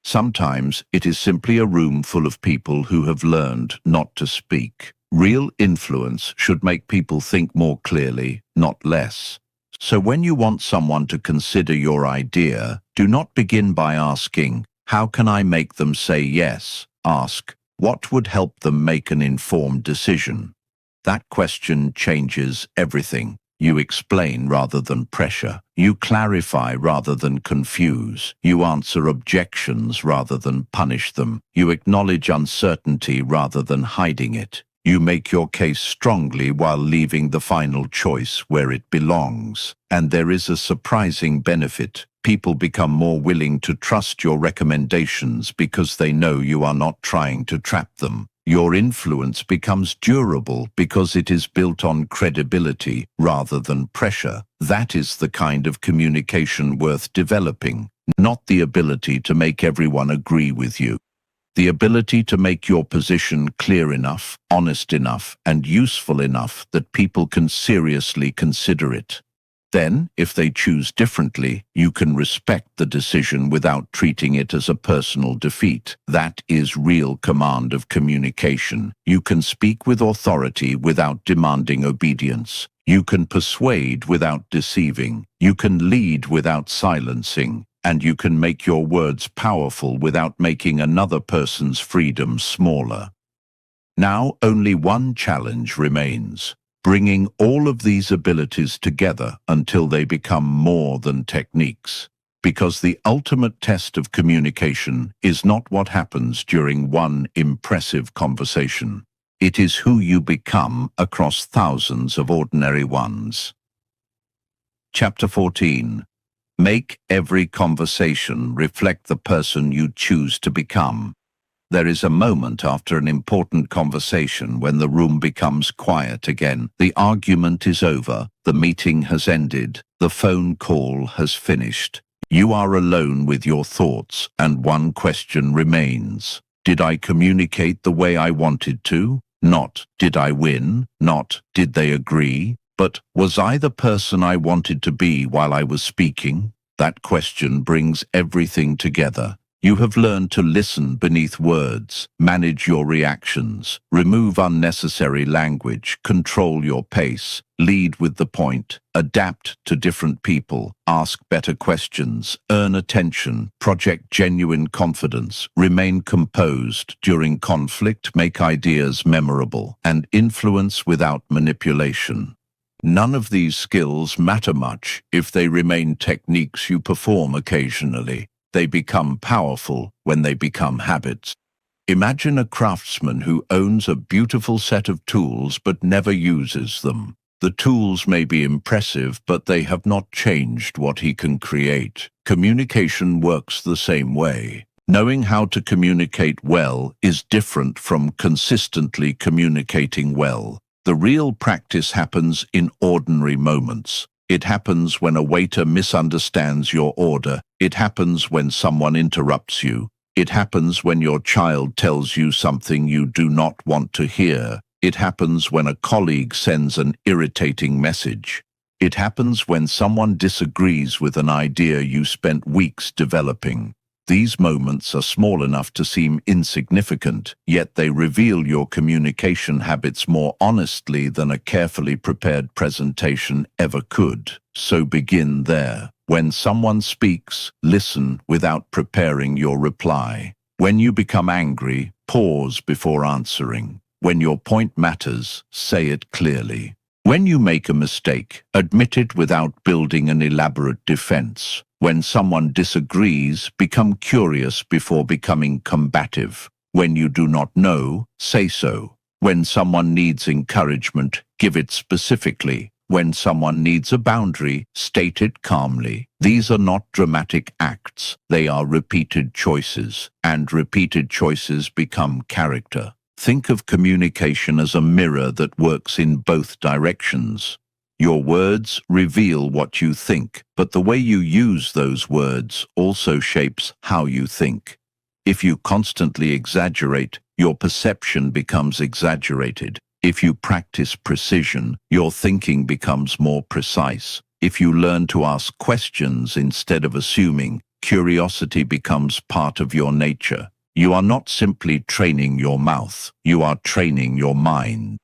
Sometimes it is simply a room full of people who have learned not to speak. Real influence should make people think more clearly, not less. So when you want someone to consider your idea, do not begin by asking, "How can I make them say yes?" Ask, "What would help them make an informed decision?" That question changes everything. You explain rather than pressure. You clarify rather than confuse. You answer objections rather than punish them. You acknowledge uncertainty rather than hiding it. You make your case strongly while leaving the final choice where it belongs. And there is a surprising benefit. People become more willing to trust your recommendations because they know you are not trying to trap them. Your influence becomes durable because it is built on credibility rather than pressure. That is the kind of communication worth developing, not the ability to make everyone agree with you. The ability to make your position clear enough, honest enough, and useful enough that people can seriously consider it. Then, if they choose differently, you can respect the decision without treating it as a personal defeat. That is real command of communication. You can speak with authority without demanding obedience. You can persuade without deceiving. You can lead without silencing. And you can make your words powerful without making another person's freedom smaller. Now only one challenge remains: bringing all of these abilities together until they become more than techniques. Because the ultimate test of communication is not what happens during one impressive conversation. It is who you become across thousands of ordinary ones. Chapter 14. Make every conversation reflect the person you choose to become. There is a moment after an important conversation when the room becomes quiet again. The argument is over, the meeting has ended, the phone call has finished. You are alone with your thoughts, and one question remains. Did I communicate the way I wanted to? Not, did I win? Not, did they agree? But, was I the person I wanted to be while I was speaking? That question brings everything together. You have learned to listen beneath words, manage your reactions, remove unnecessary language, control your pace, lead with the point, adapt to different people, ask better questions, earn attention, project genuine confidence, remain composed during conflict, make ideas memorable, and influence without manipulation. None of these skills matter much if they remain techniques you perform occasionally. They become powerful when they become habits. Imagine a craftsman who owns a beautiful set of tools but never uses them. The tools may be impressive, but they have not changed what he can create. Communication works the same way. Knowing how to communicate well is different from consistently communicating well. The real practice happens in ordinary moments. It happens when a waiter misunderstands your order. It happens when someone interrupts you. It happens when your child tells you something you do not want to hear. It happens when a colleague sends an irritating message. It happens when someone disagrees with an idea you spent weeks developing. These moments are small enough to seem insignificant, yet they reveal your communication habits more honestly than a carefully prepared presentation ever could. So begin there. When someone speaks, listen without preparing your reply. When you become angry, pause before answering. When your point matters, say it clearly. When you make a mistake, admit it without building an elaborate defense. When someone disagrees, become curious before becoming combative. When you do not know, say so. When someone needs encouragement, give it specifically. When someone needs a boundary, state it calmly. These are not dramatic acts. They are repeated choices, and repeated choices become character. Think of communication as a mirror that works in both directions. Your words reveal what you think, but the way you use those words also shapes how you think. If you constantly exaggerate, your perception becomes exaggerated. If you practice precision, your thinking becomes more precise. If you learn to ask questions instead of assuming, curiosity becomes part of your nature. You are not simply training your mouth, you are training your mind.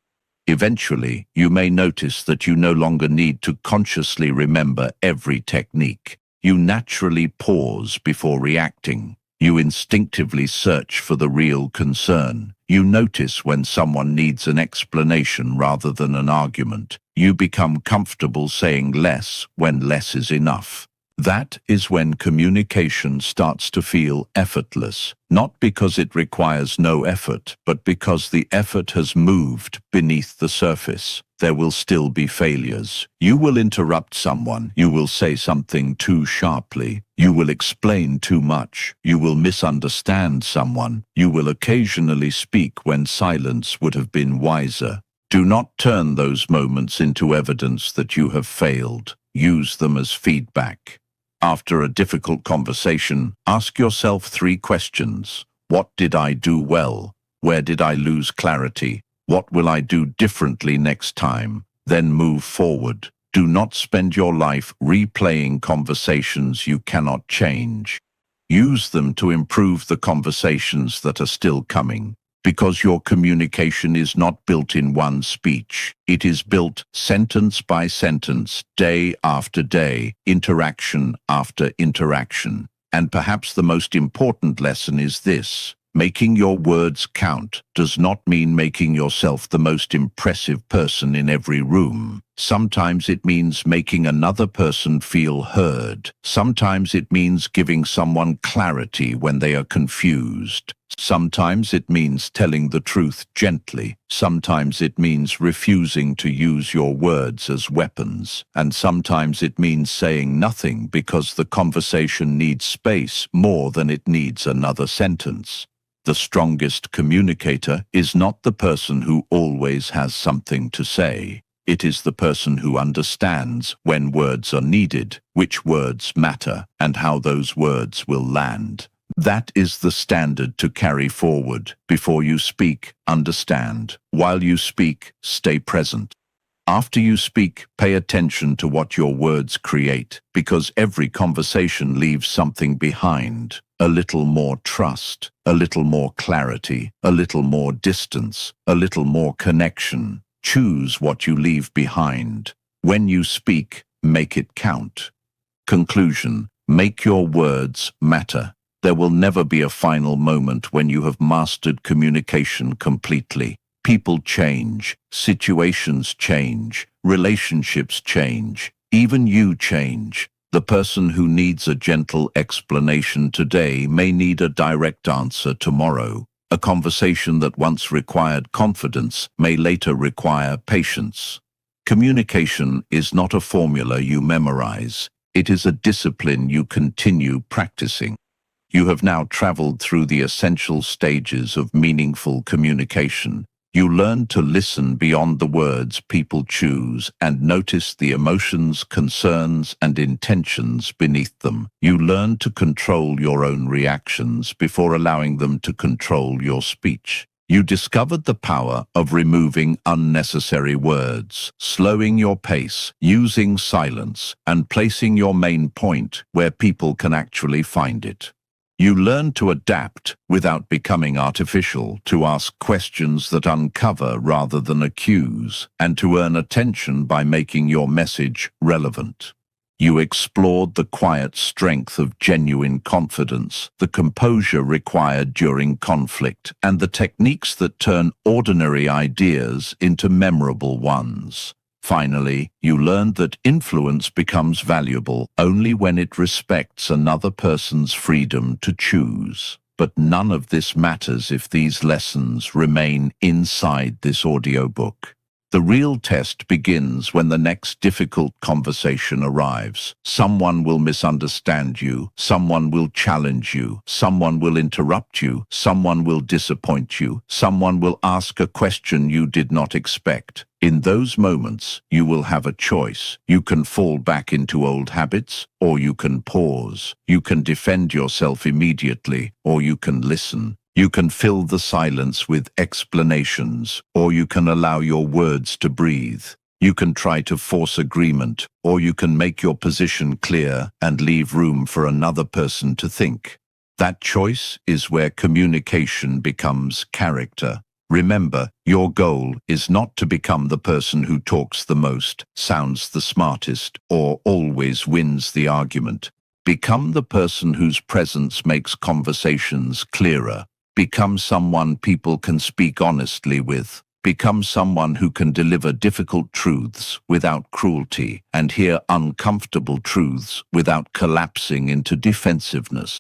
Eventually, you may notice that you no longer need to consciously remember every technique. You naturally pause before reacting. You instinctively search for the real concern. You notice when someone needs an explanation rather than an argument. You become comfortable saying less when less is enough. That is when communication starts to feel effortless, not because it requires no effort, but because the effort has moved beneath the surface. There will still be failures. You will interrupt someone. You will say something too sharply. You will explain too much. You will misunderstand someone. You will occasionally speak when silence would have been wiser. Do not turn those moments into evidence that you have failed. Use them as feedback. After a difficult conversation, ask yourself 3 questions. What did I do well? Where did I lose clarity? What will I do differently next time? Then move forward. Do not spend your life replaying conversations you cannot change. Use them to improve the conversations that are still coming. Because your communication is not built in one speech. It is built sentence by sentence, day after day, interaction after interaction. And perhaps the most important lesson is this: making your words count does not mean making yourself the most impressive person in every room. Sometimes it means making another person feel heard. Sometimes it means giving someone clarity when they are confused. Sometimes it means telling the truth gently. Sometimes it means refusing to use your words as weapons. And sometimes it means saying nothing because the conversation needs space more than it needs another sentence. The strongest communicator is not the person who always has something to say. It is the person who understands when words are needed, which words matter, and how those words will land. That is the standard to carry forward. Before you speak, understand. While you speak, stay present. After you speak, pay attention to what your words create, because every conversation leaves something behind. A little more trust, a little more clarity, a little more distance, a little more connection. Choose what you leave behind. When you speak, make it count. Conclusion: make your words matter. There will never be a final moment when you have mastered communication completely. People change, situations change, relationships change, even you change. The person who needs a gentle explanation today may need a direct answer tomorrow. A conversation that once required confidence may later require patience. Communication is not a formula you memorize. It is a discipline you continue practicing. You have now traveled through the essential stages of meaningful communication. You learn to listen beyond the words people choose and notice the emotions, concerns, and intentions beneath them. You learn to control your own reactions before allowing them to control your speech. You discovered the power of removing unnecessary words, slowing your pace, using silence, and placing your main point where people can actually find it. You learn to adapt without becoming artificial, to ask questions that uncover rather than accuse, and to earn attention by making your message relevant. You explored the quiet strength of genuine confidence, the composure required during conflict, and the techniques that turn ordinary ideas into memorable ones. Finally, you learned that influence becomes valuable only when it respects another person's freedom to choose. But none of this matters if these lessons remain inside this audiobook. The real test begins when the next difficult conversation arrives. Someone will misunderstand you, someone will challenge you, someone will interrupt you, someone will disappoint you, someone will ask a question you did not expect. In those moments, you will have a choice. You can fall back into old habits, or you can pause. You can defend yourself immediately, or you can listen. You can fill the silence with explanations, or you can allow your words to breathe. You can try to force agreement, or you can make your position clear and leave room for another person to think. That choice is where communication becomes character. Remember, your goal is not to become the person who talks the most, sounds the smartest, or always wins the argument. Become the person whose presence makes conversations clearer. Become someone people can speak honestly with. Become someone who can deliver difficult truths without cruelty and hear uncomfortable truths without collapsing into defensiveness.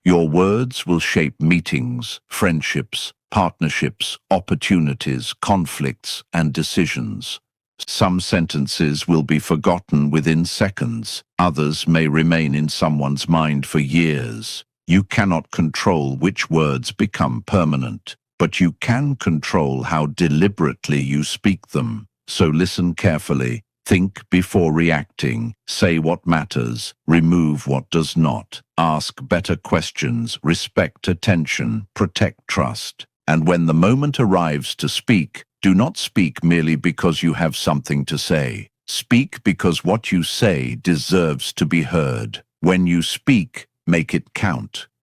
Your words will shape meetings, friendships, partnerships, opportunities, conflicts, and decisions. Some sentences will be forgotten within seconds. Others may remain in someone's mind for years. You cannot control which words become permanent, but you can control how deliberately you speak them. So listen carefully, think before reacting, say what matters, remove what does not, ask better questions, respect attention, protect trust. And when the moment arrives to speak, do not speak merely because you have something to say. Speak because what you say deserves to be heard. When you speak, make it count.